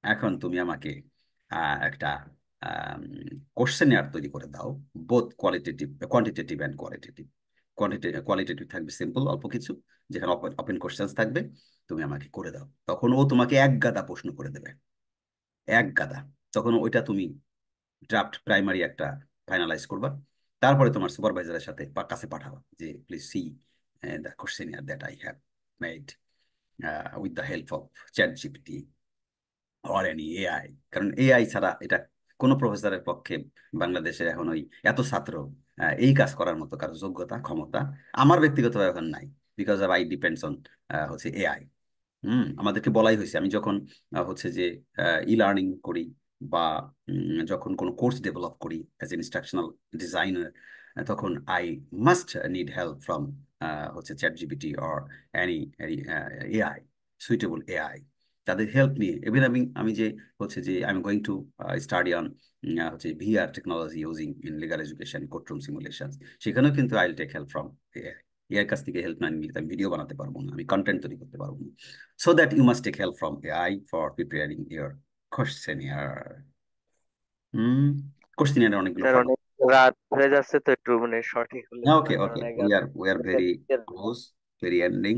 এখন তুমি আমাকে একটা কোশ্চেনিয়ার তৈরি করে দাও, both qualitative, quantitative and qualitative. Qualitative থাকবে সিম্পল অল্প কিছু, যেখানে ওপেন কোশ্চেন্স থাকবে, তুমি আমাকে করে দাও। তখন ও তোমাকে এক গাদা প্রশ্ন করে দেবে, এক গাদা। তখন ওইটা তুমি ড্রাফট প্রাইমারি একটা ফাইনালাইজ করবা, তারপরে তোমার সুপারভাইজারের সাথে কাছে পাঠাবা যে please see the questionnaire that I have made with the help of ChatGPT or any AI. কারণ AI ছাড়া এটা কোনো প্রফেসরের পক্ষে বাংলাদেশে এখন ওই এত ছাত্র এই কাজ করার মতো কারো যোগ্যতা ক্ষমতা আমার ব্যক্তিগতভাবে এখন নাই, because of I depends on হচ্ছে AI। আমাদেরকে বলাই হয়েছে, আমি যখন হচ্ছে যে ই লার্নিং করি বা যখন কোনো কোর্স ডেভেলপ করি অ্যাজ ইনস্ট্রাকশনাল ডিজাইনার, তখন I must need help from হচ্ছে ChatGPT or any AI, suitable AI, তাদের হেল্প নিয়ে। এবার আমি যে হচ্ছে যে I am going to study on হচ্ছে VR technology using in legal education courtroom simulation, সেখানেও কিন্তু I will take help from AI। এর কাছ থেকে হেল্প না নিলে আমি ভিডিও বানাতে পারবো না, আমি কন্টেন্ট তৈরি করতে পারবো না। So that you must take help from AI for preparing your questionnaire. Questionnaire অনেকগুলো স্যার ফর্ম। অনেক রাত হয়ে যাচ্ছে তো, একটু মানে সঠিক হলে ভালো ওকে হয়, ওকে, কারণ উই আর 11টা ভেরি ক্লোজ, ভেরি এন্ডিং।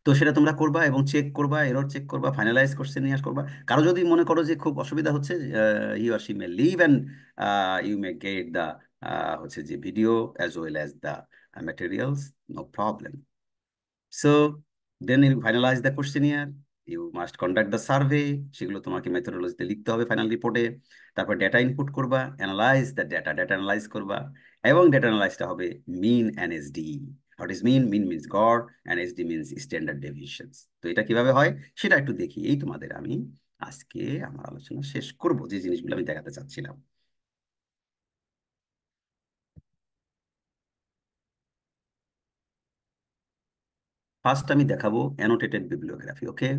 তো সেটা তোমরা করবা এবং চেক করবা, এরর চেক করবা, ফাইনালাইজ কোশ্চেনিয়ার করবা। কারো যদি মনে করো যে খুব অসুবিধা হচ্ছে, you are she may leave and you may get the হচ্ছে যে video as well as the materials, no problem. So then you finalize the questionnaire, you must conduct the survey, সেগুলো তোমাকে মেথোডোলজিতে লিখতে হবে ফাইনাল রিপোর্টে। তারপর ডেটা ইনপুট করবা, analyse the data, data analyse করবা, এবং ডেটা অ্যানালাইজটা হবে mean and SD. What is mean? Mean means গড়, এনএসডি মিনস স্ট্যান্ডার্ড ডেভিয়েশনস। তো এটা কিভাবে হয় সেটা একটু দেখি, এই তোমাদের আমি আজকে আমার আলোচনা শেষ করব যে জিনিসগুলো আমি দেখাতে চাচ্ছিলাম। ফার্স্ট আমি দেখাবো অ্যানোটেটেড বিবলিওগ্রাফি। ওকে,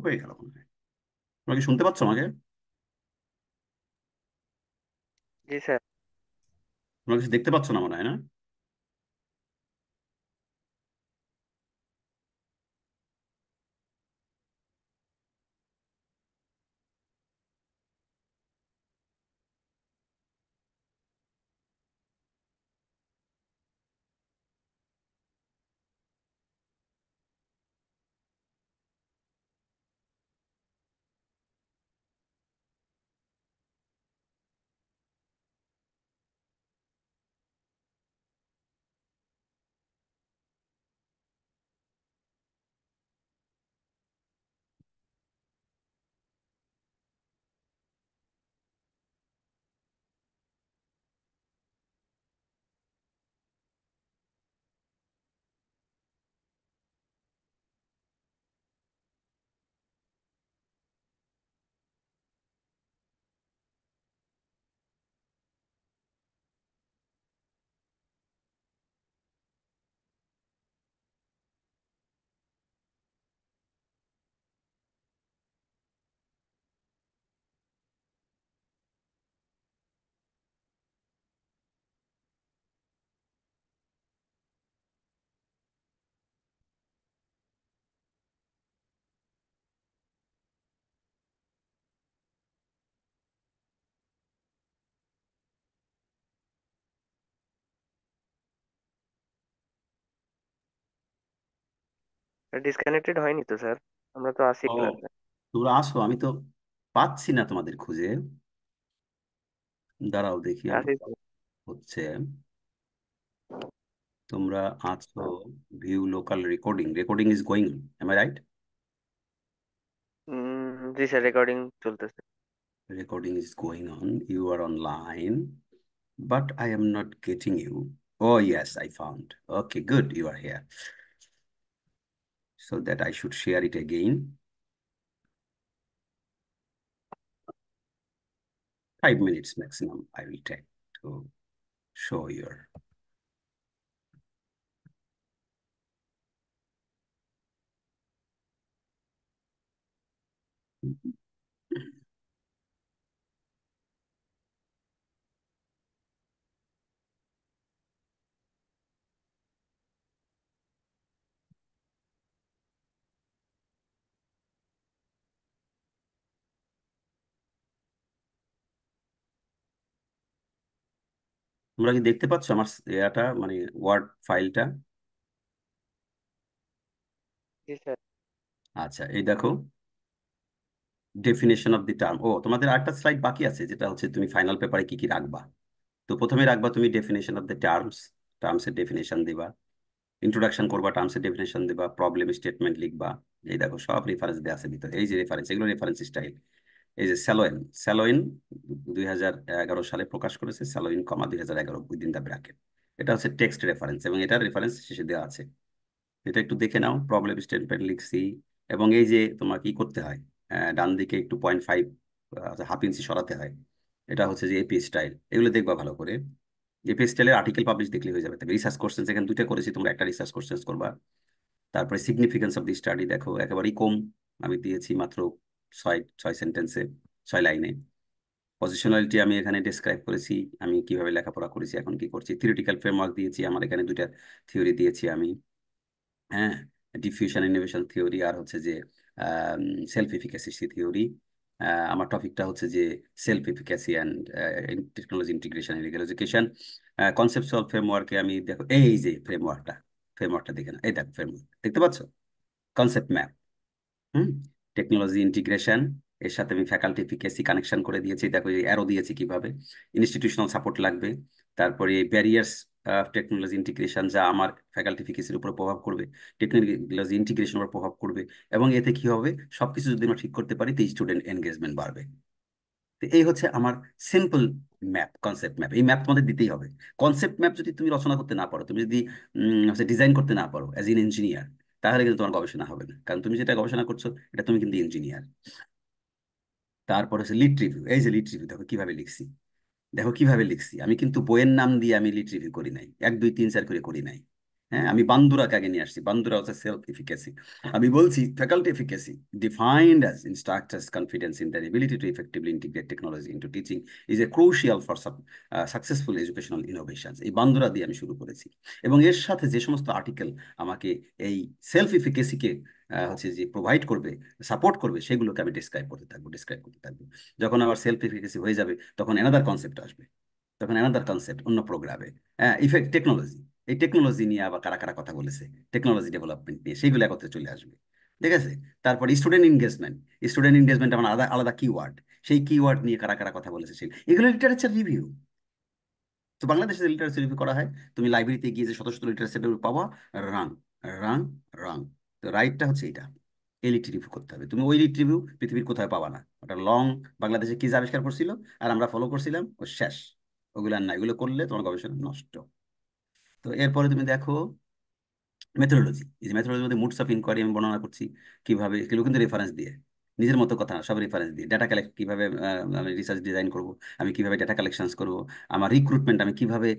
হয়ে গেল মনে হয়। তোমরা কি শুনতে পাচ্ছ আমাকে? জি স্যার। তোমরা কিছু দেখতে পাচ্ছ না মনে হয়, না? ডিসকানেক্টেড হয়নি তো স্যার? আমরা তো আছি ও, ক্লাসে। তোমরা আসো, আমি তো পাচ্ছি না তোমাদের খুঁজে। দাঁড়াও দেখি আমি আছি হচ্ছে। তোমরা আছো, view local recording, recording is going on, am I right? জি স্যার, রেকর্ডিং চলতেছে। Recording is going on. You are online, but I am not getting you. Oh, yes, I found. Okay, good. You are here. So that I should share it again. 5 minutes maximum I will take to show your তোমরা কি দেখতে পাচ্ছ আমার এটা মানে ওয়ার্ড ফাইলটা? জি স্যার। আচ্ছা, এই দেখো ডেফিনেশন অফ দি টার্ম। ও, তোমাদের আরেকটা স্লাইড বাকি আছে, যেটা হচ্ছে তুমি ফাইনাল পেপারে কি কি রাখবা। তো প্রথমে রাখবা তুমি ডেফিনেশন অফ দ্য টার্মস, টার্মসের ডেফিনেশন দিবা, ইন্ট্রোডাকশন করবা, টার্মসের ডেফিনেশন দিবা, প্রবলেম স্টেটমেন্ট লিখবা। এই দেখো সব রেফারেন্স দেওয়া আছে ভিতরে, এই যে রেফারেন্স, এগুলো রেফারেন্স স্টাইল। এই যে স্যালোয়েন, স্যালোইন 2011 সালে প্রকাশ করেছে, স্যালোইন কমা 2011 উইদিন দ্য ব্র্যাকেট। এটা হচ্ছে টেক্সট রেফারেন্স এবং এটার রেফারেন্স শেষে দেওয়া আছে। এটা একটু দেখে নাও, প্রবলেম স্টেটমেন্ট লিখছি। এবং এই যে তোমার কি করতে হয়, ডান দিকে একটু 0.5 হাফ ইঞ্চি সরাতে হয়, এটা হচ্ছে যে এপি স্টাইল। এগুলো দেখবা ভালো করে। এপি স্টাইলের আর্টিকেল পাবলিশ দেখলে হয়ে যাবে। তবে রিসার্চ কোশ্চেন এখানে দুইটা করেছি, তোমরা একটা রিসার্চ কোশ্চেন করবা। তারপরে সিগনিফিকেন্স অফ দি স্টাডি দেখো, একেবারেই কম, আমি দিয়েছি মাত্র ছয় ছয় সেন্টেন্সে, 6 লাইনে। পজিশনালিটি আমি এখানে ডিসক্রাইব করেছি, আমি কিভাবে লেখাপড়া করেছি, এখন কি করছি। থিওরিটিক্যাল ফ্রেমওয়ার্ক দিয়েছি, আমার এখানে দুইটা থিওরি দিয়েছি আমি। হ্যাঁ, ডিফিউশন ইনোভেশন থিওরি আর হচ্ছে যে সেলফ এফিকাসি থিওরি। আমার টপিকটা হচ্ছে যে self efficacy and technology integration in legal education. Conceptual ফ্রেমওয়ার্কে আমি দেখো, এই যে ফ্রেমওয়ার্কটা দেখে না, এই দেখো ফ্রেমওয়ার্ক দেখতে পাচ্ছ, কনসেপ্ট ম্যাপ। হুম, টেকনোলজি ইন্টিগ্রেশন, এর সাথে আমি ফ্যাকাল্টি এফিকাসি কানেকশন করে দিয়েছি, দেখো এই অ্যারো দিয়েছি কিভাবে। ইনস্টিটিউশনাল সাপোর্ট লাগবে, তারপরে ব্যারিয়ার্স টেকনোলজি ইন্টিগ্রেশন, যা আমার ফ্যাকাল্টি এফিকাসির উপর প্রভাব করবে, টেকনোলজি ইন্টিগ্রেশনের উপর প্রভাব করবে। এবং এতে কি হবে, সবকিছু যদি আমরা ঠিক করতে পারি তো স্টুডেন্ট এনগেজমেন্ট বাড়বে। তো এই হচ্ছে আমার সিম্পল ম্যাপ, কনসেপ্ট ম্যাপ। এই ম্যাপ তোমাদের দিতেই হবে। কনসেপ্ট ম্যাপ যদি তুমি রচনা করতে না পারো, তুমি যদি ডিজাইন করতে না পারো অ্যাজ ইন ইঞ্জিনিয়ার, তাহলে কিন্তু তোমার গবেষণা হবে না, কারণ তুমি যেটা গবেষণা করছো এটা তুমি কিন্তু ইঞ্জিনিয়ার। তারপর হচ্ছে লিড রিভিউ, এই যে লিড রিভিউ দেখো কিভাবে লিখছি, দেখো কিভাবে লিখছি। আমি কিন্তু বইয়ের নাম দিয়ে আমি লিড রিভিউ করি নাই, 1 2 3 4 করে করি নাই। হ্যাঁ, আমি বান্দুরাকে আগে নিয়ে আসছি। বান্দুরা হচ্ছে সেলফ এফিকাসি। আমি বলছি faculty efficacy defined as instructors confidence in the ability to effectively integrate technology into teaching is a crucial for successful educational innovations. এই বান্দুরা দিয়ে আমি শুরু করেছি। এবং এর সাথে যে সমস্ত আর্টিকেল আমাকে এই সেলফ এফিকাসিকে হচ্ছে যে প্রোভাইড করবে, সাপোর্ট করবে, সেগুলোকে আমি ডিসক্রাইব করতে থাকবো। যখন আমার সেলফ এফিকাসি হয়ে যাবে, তখন এনাদার কনসেপ্ট আসবে, তখন অ্যানাদার কনসেপ্ট অন্য প্রোগ্রামে। হ্যাঁ, ইফেক্ট টেকনোলজি, এই টেকনোলজি নিয়ে আবার কারা কারা কথা বলেছে, টেকনোলজি ডেভেলপমেন্ট নিয়ে, সেগুলো একত্রে চলে আসবে। ঠিক আছে। তারপর স্টুডেন্ট এনগেজমেন্ট আমার আলাদা আলাদা কিওয়ার্ড, সেই কিওয়ার্ড নিয়ে কারা কারা কথা বলেছে, সেই এগুলো লিটারেচার রিভিউ। তো বাংলাদেশে যে লিটারেচার রিভিউ করা হয়, তুমি লাইব্রেরিতে গিয়ে যে শত শত লিটারেচার রিভিউ পাবা, রাং রাং রাং। তো রাইটটা হচ্ছে এটা, এই লিট রিভিউ করতে হবে। তুমি ওই লিট রিভিউ পৃথিবীর কোথায় পাবা না। ওটা লং, বাংলাদেশে কি আবিষ্কার করছিল আর আমরা ফলো করছিলাম, ও শেষ। ওগুলো আর না, এগুলো করলে তোমার গবেষণা নষ্ট। তো এরপরে তুমি দেখো মেথোডোলজি। এই যে মেথোডোলজির মধ্যে মুডস অফ ইনকোয়ারি আমি বর্ণনা করছি কিভাবে, এগুলো কিন্তু রেফারেন্স দিয়ে, নিজের মতো কথা না, সব রেফারেন্স দিয়ে। ডাটা কালেক্ট কিভাবে, আমি রিসার্চ ডিজাইন করব, আমি কিভাবে ডাটা কালেকশন করব, আমার রিক্রুটমেন্ট আমি কিভাবে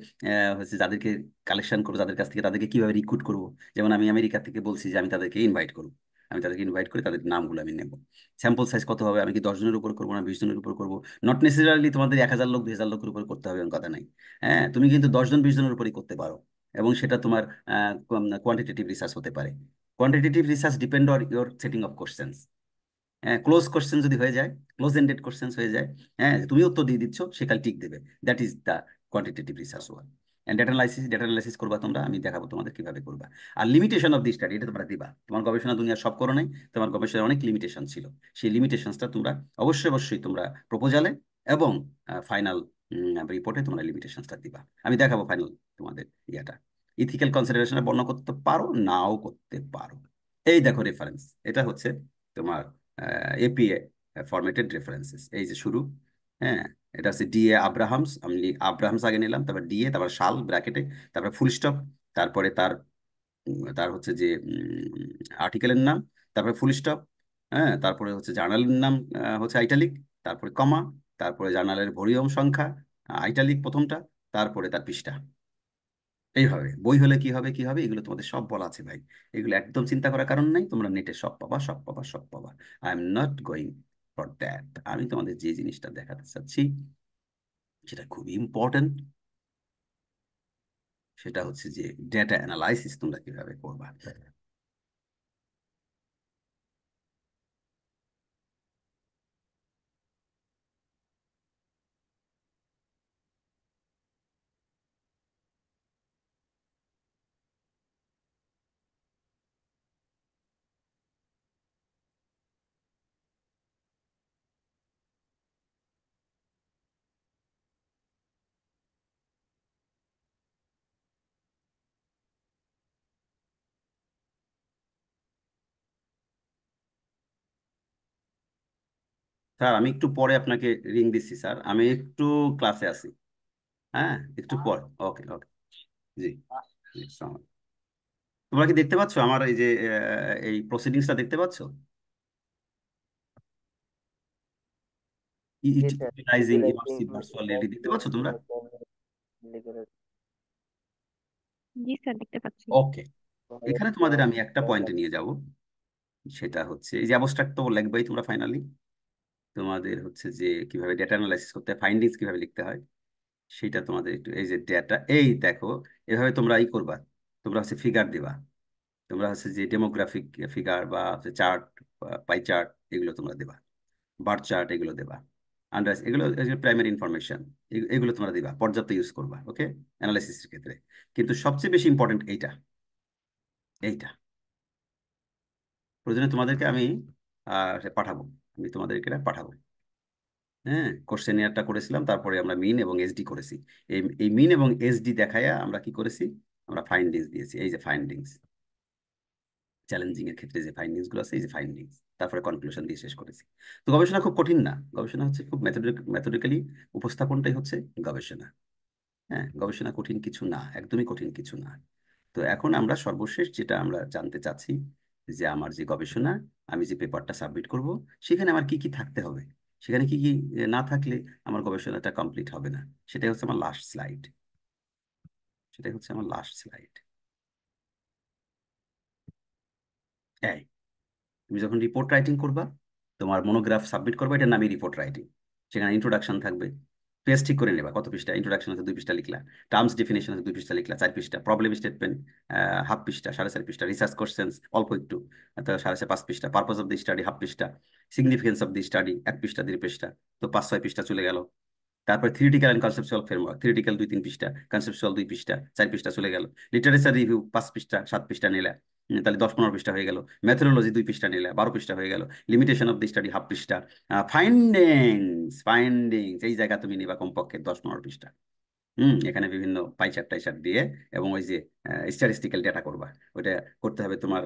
হচ্ছে যাদেরকে কালেকশন করবো, যাদের কাছ থেকে তাদেরকে কিভাবে রিক্রুট করব। যেমন আমি আমেরিকা থেকে বলছি যে আমি তাদেরকে ইনভাইট করবো, আমি তাদেরকে ইনভাইট করে তাদের নামগুলো আমি নেব। স্যাম্পল সাইজ কত হবে, আমি কি 10 জনের উপর করবো না 20 জনের উপর করবো। নট নেসেসারিলি তোমাদের 1000 লোক 2000 লোকের উপর করতে হবে, এমন কথা নাই। হ্যাঁ, তুমি কিন্তু 10 জন 20 জনের উপরই করতে পারো। এবং সেটা তোমার কোয়ান্টিটেটিভ রিসার্চ হতে পারে। Quantitative research depend on your setting of questions. হ্যাঁ, ক্লোজ কোশ্চেন যদি হয়ে যায়, ক্লোজ এন্ডেড কোশ্চেন্স হয়ে যায়, হ্যাঁ, তুমি উত্তর দিয়ে দিচ্ছ, সে কাল টিক দেবে। That is the quantitative research work. And data analysis করবা তোমরা, আমি দেখাবো তোমাদের কিভাবে করবা। আর লিমিটেশন অফ দি স্টাডি, এটা তোমরা দিবা। তোমার গবেষণা দুনিয়া সব করো নাই, তোমার গবেষণার অনেক লিমিটেশন ছিল, সেই লিমিটেশনসটা তোমরা অবশ্যই অবশ্যই তোমরা প্রপোজালে এবং ফাইনাল রিপোর্টে তোমরা লিমিটেশনসটা দিবা। আমি দেখাবো ফাইনাল তোমাদের ইয়াটা। ইথিক্যাল কনসিডারেশনে বর্ণনা করতে পারো, নাও করতে পারো। এই দেখো রেফারেন্স, এটা হচ্ছে তোমার এপিএ ফরম্যাটেড রেফারেন্সেস। এই যে শুরু, হ্যাঁ, এটা হচ্ছে ডিএ আব্রাহামস, আমি আব্রাহামস আগে নিলাম, তারপর ডিএ, তারপর সাল ব্র্যাকেটে, তারপর ফুল স্টপ, তারপরে তার তার হচ্ছে যে আর্টিকেলের নাম, তারপরে ফুল স্টপ। হ্যাঁ, তারপরে হচ্ছে জার্নালের নাম, হচ্ছে আইটালিক, তারপরে কমা, তারপরে জার্নালের ভলিউম সংখ্যা, আইটালিক প্রথমটা, তারপরে তার পৃষ্ঠা। এইভাবে বই হলে কি হবে কি হবে, এগুলো তোমাদের সব বলা আছে ভাই। এগুলো একদম চিন্তা করার কারণ নাই, তোমরা নেটে সব পাবা, সব পাবা, সব পাবা। I am not going for that আমি তোমাদের যে জিনিসটা দেখাতে চাচ্ছি সেটা খুবই ইম্পর্টেন্ট, সেটা হচ্ছে যে ডেটা অ্যানালাইসিস তোমরা কিভাবে করবা। স্যার আমি একটু পরে আপনাকে রিং দিচ্ছি স্যার, আমি একটু ক্লাসে আছি। হ্যাঁ একটু পরে। ওকে ওকে। জি জি, আসসালামু আলাইকুম। তোমরা কি দেখতে পাচ্ছ আমার এই যে এই প্রসিডিংসটা দেখতে পাচ্ছ? জি sir, utilising utilizing immersive virtual reality দেখতে পাচ্ছ তোমরা? জি স্যার, দেখতে পাচ্ছি। ওকে, এখানে তোমাদের আমি একটা পয়েন্টে নিয়ে যাব, সেটা হচ্ছে এই যে অ্যাবস্ট্রাক্ট তো লিখবাই তোমরা ফাইনালি। তোমাদের হচ্ছে যে কিভাবে ডেটা অ্যানালাইসিস করতে হয়, ফাইন্ডিংস কিভাবে লিখতে হয় সেটা তোমাদের একটু, এই যে ডেটা, এই দেখো এভাবে তোমরা করবা। তোমরা হচ্ছে ফিগার দিবা, তোমরা হচ্ছে যে ডেমোগ্রাফিক ফিগার বা চার্ট, পাই চার্ট, এগুলো তোমরা দেবা, বার চার্ট এগুলো দেবা, আন্ডার এগুলো প্রাইমারি ইনফরমেশন, এগুলো তোমরা দিবা, পর্যাপ্ত ইউজ করবা ওকে অ্যানালাইসিসের ক্ষেত্রে। কিন্তু সবচেয়ে বেশি ইম্পর্টেন্ট এইটা, এইটা প্রয়োজনে তোমাদেরকে আমি পাঠাবো, আমি তোমাদেরকে এটা পাঠাবো। হ্যাঁ কোশ্চেনিয়ারটা করেছিলাম, তারপরে আমরা মিন এবং এসডি করেছি। এই মিন এবং এসডি দেখায়া আমরা কি করেছি, আমরা ফাইন্ডিংস দিয়েছি, এই যে ফাইন্ডিংস, চ্যালেঞ্জিং এর ক্ষেত্রে যে ফাইন্ডিংস গুলো আছে, এই যে ফাইন্ডিংস, তারপরে কনক্লুশন দিয়ে শেষ করেছি। তো গবেষণা খুব কঠিন না, গবেষণা হচ্ছে খুব মেথডিক্যালি উপস্থাপনটাই হচ্ছে গবেষণা। হ্যাঁ গবেষণা কঠিন কিছু না, একদমই কঠিন কিছু না। তো এখন আমরা সর্বশেষ যেটা আমরা জানতে চাচ্ছি, যে আমার যে গবেষণা, আমি যে পেপারটা সাবমিট করব, সেখানে আমার কি কি থাকতে হবে, সেখানে কি কি না থাকলে আমার গবেষণাটা কমপ্লিট হবে না, সেটাই হচ্ছে আমার লাস্ট স্লাইড, সেটাই হচ্ছে আমার লাস্ট স্লাইড। এই তুমি যখন রিপোর্ট রাইটিং করবা, তোমার মনোগ্রাফ সাবমিট করবা, এটার নামই রিপোর্ট রাইটিং। সেখানে ইন্ট্রোডাকশন থাকবে, পেজ ঠিক করে নেবা কত পৃষ্ঠা, ইন্ট্রোডাকশন আছে 2 পৃষ্ঠা লিখলা, টার্মস ডেফিনেশন আছে 2 পৃষ্ঠা লিখলা, 4 পৃষ্ঠা, প্রবলেম স্টেটমেন্ট হাফ পৃষ্ঠা, 4.5 পৃষ্ঠা, রিসার্চ কোশ্চেন্স অল্প একটু, 5.5 পৃষ্ঠা, purpose of the study half পৃষ্ঠা, সিগনিফিকেন্স অফ দি স্টাডি 1 পৃষ্ঠা 1.5 পৃষ্ঠা, তো 5-6 পৃষ্ঠা চলে গেল। তারপরে theoretical and conceptual framework, theoretical 2-3 পৃষ্ঠা, কনসেপচুয়াল 2 পৃষ্ঠা, 4 পৃষ্ঠা চলে গেল। লিটারেচার রিভিউ 5 পৃষ্ঠা 7 পৃষ্ঠা নিলে, তাহলে 10-15 পৃষ্ঠা হয়ে গেল। মেথোডোলজি 2 পৃষ্ঠা নিলে 12 পৃষ্ঠা হয়ে গেল। Limitation of the study half পৃষ্ঠা। ফাইন্ডিংস এই জায়গা তুমি নিবা কমপক্ষে 10-15 পৃষ্ঠা। এখানে বিভিন্ন পাইচার্ট টাইচার্ট দিয়ে, এবং ওই যে স্ট্যাটিস্টিক্যাল ডেটা করবা, ওইটা করতে হবে তোমার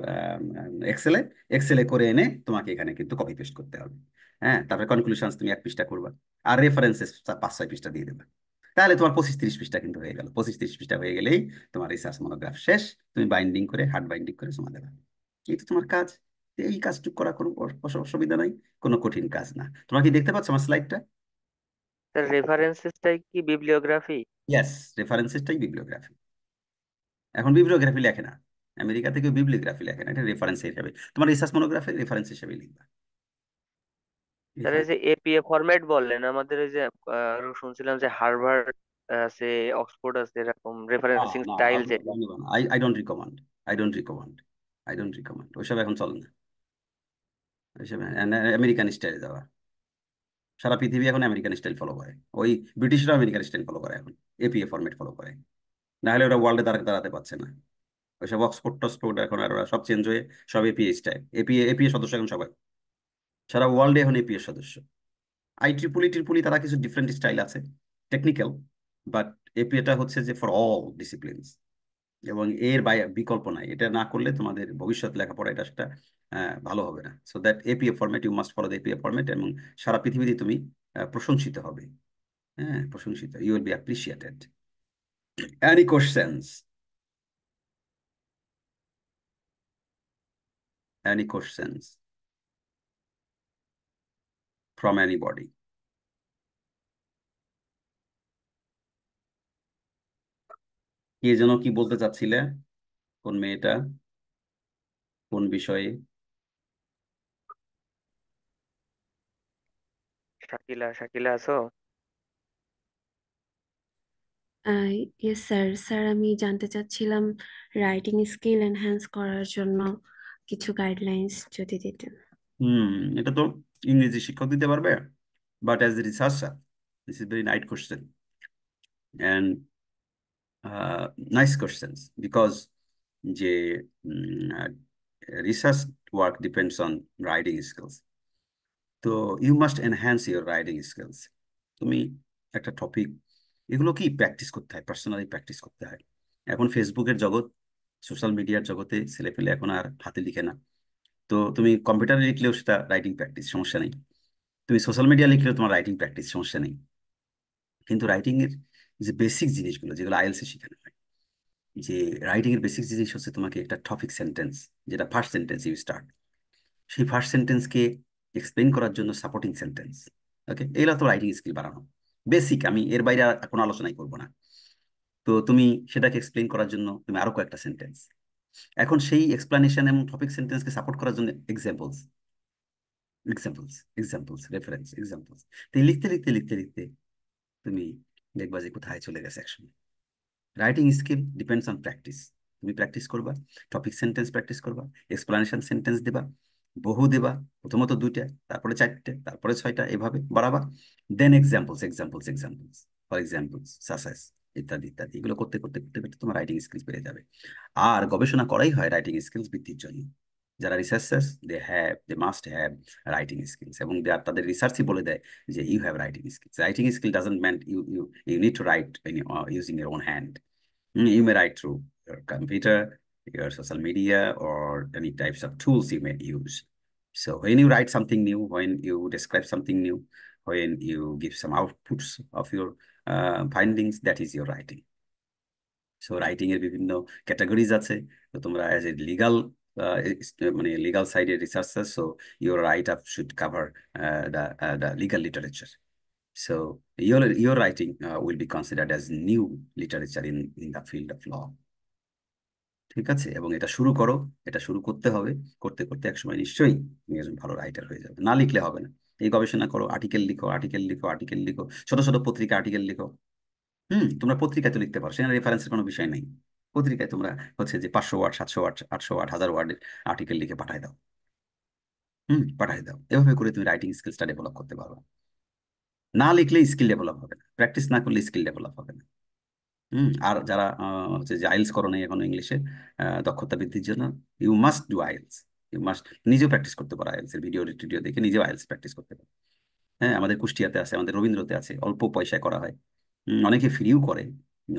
এক্সেলে, এক্সেলে করে এনে তোমাকে এখানে কিন্তু কপি পেস্ট করতে হবে। হ্যাঁ তারপরে কনক্লুশনস তুমি 1 পৃষ্ঠা করবা, আর রেফারেন্সেস 5-6 পৃষ্ঠা দিয়ে দেবে। তাহলে তোমার 25-30 পৃষ্ঠা কিন্তু হয়ে গেল। 25-30 পৃষ্ঠা হয়ে গেলেই তোমার রিসার্চ মনোগ্রাফ শেষ, তুমি বাইন্ডিং করে, হার্ড বাইন্ডিং করে জমা দেবে। কিন্তু তোমার কাজ, এই কাজটুকু করা কোনো অসুবিধা নাই, কোনো কঠিন কাজ না। তোমরা কি দেখতে পাচ্ছ আমার স্লাইডটা? স্যার, রেফারেন্সেসটাই কি বিবলিওগ্রাফি? ইয়েস, রেফারেন্সেসটাই বিবলিওগ্রাফি। এখন বিবলিওগ্রাফি লেখে না, আমেরিকা থেকে বিবলিওগ্রাফি লেখে না, এটা রেফারেন্স হিসাবে, তোমার রিসার্চ মনোগ্রাফি রেফারেন্স হিসাবে লিখবা। স্যার, এই যে এপিএ ফরম্যাট বললেন, আমাদের ওই যে আরো শুনছিলাম যে হার্ভার্ড আছে, অক্সফোর্ড আছে, এরকম না রেফারেন্সিং না, স্টাইল যে। I don't recommend, I don't recommend, I don't recommend, ওইসব এখন চলে না, ওইসব আমেরিকান স্টাইলে যাওয়া। সারা পৃথিবী এখন আমেরিকান স্টাইল ফলো করে, ওই ব্রিটিশরা আমেরিকান স্টাইল ফলো করে এখন, এপিএ ফরম্যাট ফলো করে, না হলে ওরা ওয়ার্ল্ডে দাঁড়াতে পারছে না। ওইসব অক্সফোর্ড টক্সফোর্ড এখন আর ওরা সব চেঞ্জ হয়ে সব এপিএ স্টাইল, এপিএ এপিএ সদস্য এখন সবাই, সারা ওয়ার্ল্ডে এখন এপিএ সদস্য। আইট্রিপুলি টিরপুলি তারা কিছু ডিফারেন্ট স্টাইল আছে, টেকনিক্যাল, বাট এপিএটা হচ্ছে যে ফর অল ডিসিপ্লিনস, এবং এর বিকল্প নাই। এটা না করলে তোমাদের ভবিষ্যৎ লেখাপড়া এটা সেটা ভালো হবে না। So that APA format, you must follow the APA format, এবং সারা পৃথিবীতে তুমি প্রশংসিত হবে। হ্যাঁ প্রশংসিত, you will be appreciated. Any questions? Any questions from anybody? কে যেন কি বলতে চাচ্ছিলে, কোন মেয়েটা, কোন বিষয়ে? শাকিলা, শাকিলা আছো? Yes sir. স্যার আমি জানতে চাচ্ছিলাম রাইটিং স্কিল এনহ্যান্স করার জন্য কিছু গাইডলাইন্স যদি দিতেন। এটা তো ইংরেজি শিক্ষক দিতে পারবে, but as a researcher this is very night question and nice questions because যে research work depends on writing skills. তো you must enhance your writing skills. তুমি একটা টপিক, এগুলো কি প্র্যাকটিস করতে হয়, পার্সোনালি প্র্যাকটিস করতে হয়। এখন ফেসবুকের জগৎ, সোশ্যাল মিডিয়ার জগতে ছেলেপেলে এখন আর হাতে লিখে না। তো তুমি কম্পিউটারে লিখলেও সেটা রাইটিং প্র্যাকটিস, সমস্যা নেই। তুমি সোশ্যাল মিডিয়া লিখলেও তোমার রাইটিং প্র্যাকটিস, সমস্যা নেই। কিন্তু রাইটিং এর যে বেসিক জিনিসগুলো, যেগুলো আইএলসে শেখানো হয়, যে রাইটিং এর বেসিক জিনিস হচ্ছে তোমাকে একটা টপিক সেন্টেন্স, যেটা ফার্স্ট সেন্টেন্স ইউ স্টার্ট, সেই ফার্স্ট সেন্টেন্সকে এক্সপ্লেন করার জন্য সাপোর্টিং সেন্টেন্স। ওকে, এগুলো তো রাইটিং স্কিল বাড়ানো বেসিক, আমি এর বাইরে আর কোনো আলোচনাই করবো না। তো তুমি সেটাকে এক্সপ্লেন করার জন্য তুমি আরো কয়েকটা সেন্টেন্স, এখন সেই এক্সপ্লানেশন এবং টপিক সেন্টেন্সকে সাপোর্ট করার জন্য examples, examples, examples, reference, examples. তো এই লিখতে লিখতে লিখতে লিখতে তুমি দেখবা যে কোথায় চলে গেছে একসময়। Writing skill depends on practice. তুমি প্র্যাকটিস করবা, টপিক সেন্টেন্স প্র্যাকটিস করবা, এক্সপ্লানেশন সেন্টেন্স দেবা, বহু দেবা, প্রথমত 2টা, তারপরে 4টে, তারপরে 6টা, এভাবে বাড়াবা। Then examples, examples, examples, for examples সাসেস, ইত্যাদি ইত্যাদি। এগুলো করতে করতে করতে করতে তোমার রাইটিং স্কিলস বেড়ে যাবে। আর গবেষণা করাই হয় রাইটিং স্কিলস বৃদ্ধির জন্য। যারা researchers, they must have writing skills, এবং তাদের রিসার্চই বলে দেয় যে you have writing skills. Writing skill doesn't mean you need to write using your own hand. You may write through your computer, your social media, or any types of tools you may use. So when you write something new, when you describe something new, when you give some outputs of your findings, that is your writing. So writing এর বিভিন্ন ক্যাটাগরিজ আছে। তো তোমরা অ্যাজ এ লিগাল, মানে লিগাল সাইডের researcher, so your right up should cover the legal literature. So your writing will be considered as new literature in the field of law. ঠিক আছে, এবং এটা শুরু করো, এটা শুরু করতে হবে। করতে করতে একসময় নিশ্চয়ই তুমি একজন ভালো রাইটার হয়ে যাবে। না লিখলে হবে না, এই গবেষণা করো, আর্টিকেল লিখো, আর্টিকেল লিখো, আর্টিকেল লিখো, ছোট ছোট পত্রিকা আর্টিকেল লিখো। তোমরা পত্রিকায় তো লিখতে পারো, সেখানে রেফারেন্সের কোনো বিষয় নেই। পত্রিকায় তোমরা হচ্ছে যে 500 ওয়ার্ড, 700 ওয়ার্ড, 800 ওয়ার্ড, 1000 ওয়ার্ডের আর্টিকেল লিখে পাঠায় দাও। পাঠায় দাও। এভাবে করে তুমি রাইটিং স্কিলসটা ডেভেলপ করতে পারো। না লিখলে স্কিল ডেভেলপ হবে না, প্র্যাকটিস না করলে স্কিল ডেভেলপ হবে না। আর যারা হচ্ছে যে আইএলস করো নাই এখনো ইংলিশে দক্ষতা বৃদ্ধির জন্য, you must do IELTS. You must নিজেও প্র্যাকটিস করতে পারো, আইএলস এর ভিডিও টিডিও দেখে নিজেও আইএলস প্র্যাকটিস করতে পারো। হ্যাঁ, আমাদের কুষ্টিয়াতে আছে, আমাদের রবীন্দ্রতে আছে, অল্প পয়সায় করা হয়। অনেকে ফ্রিও করে,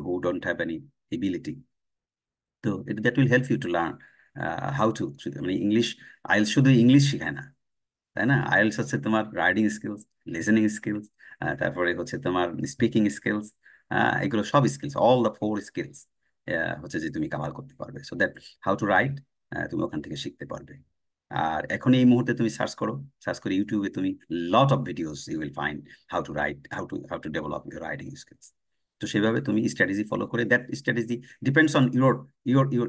who don't have any ability. তো that will help you to learn how to, মানে ইংলিশ, আইএলস শুধু ইংলিশ শেখায় না, তাই না? আইএলস হচ্ছে তোমার রাইটিং স্কিলস, লিসেনিং স্কিলস, তারপরে হচ্ছে তোমার স্পিকিং স্কিলস, এগুলো সব স্কিলস, অল দ্য 4 স্কিলস হচ্ছে যে তুমি কভার করতে পারবে। So that how to right তুমি ওখান থেকে শিখতে পারবে। আর এখন এই মুহূর্তে তুমি সার্চ করো, সার্চ করে ইউটিউবে তুমি lot of videos you will find how to write, how to develop your writing skills. তো সেভাবে তুমি স্ট্র্যাটেজি ফলো করে, that strategy depends on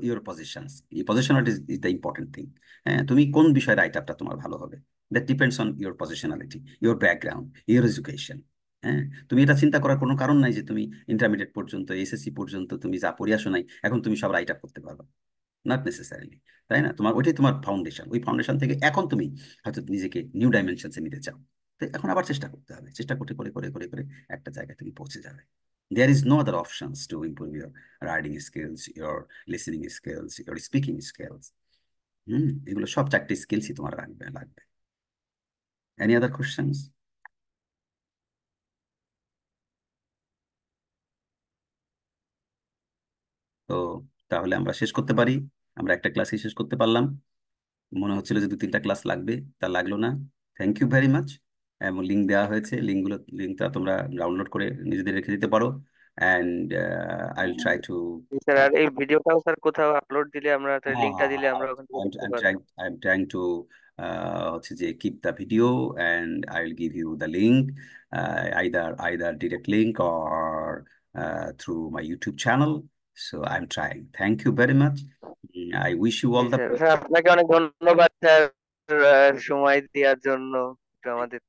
your positions. এই positionality is the important thing. হ্যাঁ, তুমি কোন বিষয়ে রাইট আপটা তোমার ভালো হবে, that depends on your positionality, your background, your education. হ্যাঁ, তুমি এটা চিন্তা করার কোনো কারণ নাই যে তুমি ইন্টারমিডিয়েট পর্যন্ত, এসএসসি পর্যন্ত তুমি যা পড়ে আসো নাই, এখন তুমি সব রাইট আপ করতে পারবে, নট নেসেসারিলি, তাই না? তোমার ওইটাই তোমার ফাউন্ডেশন, ওই ফাউন্ডেশন থেকে এখন তুমি হয়তো নিজেকে নিউ ডাইমেনশনসে নিতে চাও। তো এখন আবার চেষ্টা করতে হবে, চেষ্টা করতে করে করে করে করে একটা জায়গায় তুমি পৌঁছে যাবে। There is no other options to improve your writing skills, your listening skills, your speaking skills. এগুলো সব 4টে স্কিলসই তোমার লাগবে। Any other questions? তো তাহলে আমরা শেষ করতে পারি। আমরা একটা ক্লাসই শেষ করতে পারলাম, মনে হচ্ছিল যে 2-3টা ক্লাস লাগবে, তা লাগলো না। Thank you very much. এবং লিঙ্ক দেওয়া হয়েছে, লিঙ্কটা তোমরা ডাউনলোড করে নিজেদের রেখে দিতে পারো। And I will try to, sir, আর এই ভিডিওটাও স্যার কোথাও আপলোড দিলে আমরা, লিঙ্কটা দিলে আমরা ওখান থেকে দেখতে পারবো। I'm trying to হচ্ছে যে keep the video and I will give you the link, either direct link or through my YouTube channel. So I'm trying. Thank you very much. I wish you all the sir, best. Sir আপনাকে অনেক ধন্যবাদ স্যার, সময় দেওয়ার জন্য একটু আমাদের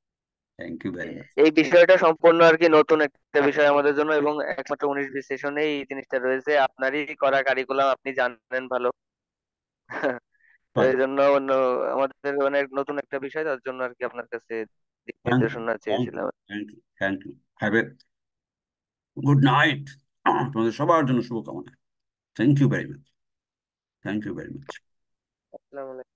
থ্যাংক ইউ ভেরি মাচ। এই বিষয়টা সম্পূর্ণ আর কি নতুন একটা বিষয় আমাদের জন্য, এবং একমাত্র 19-20 সেশনে এই জিনিসটা রয়েছে, আপনারই করা কারিকুলাম, আপনি জানেন ভালো। তো ফাইন। এই জন্য আমাদের অনেক নতুন একটা বিষয়, তার জন্য আর কি আপনার কাছে দিক থ্যাংক ইউ, নির্দেশনা থ্যাংক ইউ, চেয়েছিলাম। Thank you, thank you. Have a good night. তোমাদের সবার জন্য শুভকামনা। Thank you very much, thank you very much. আসসালামু আলাইকুম।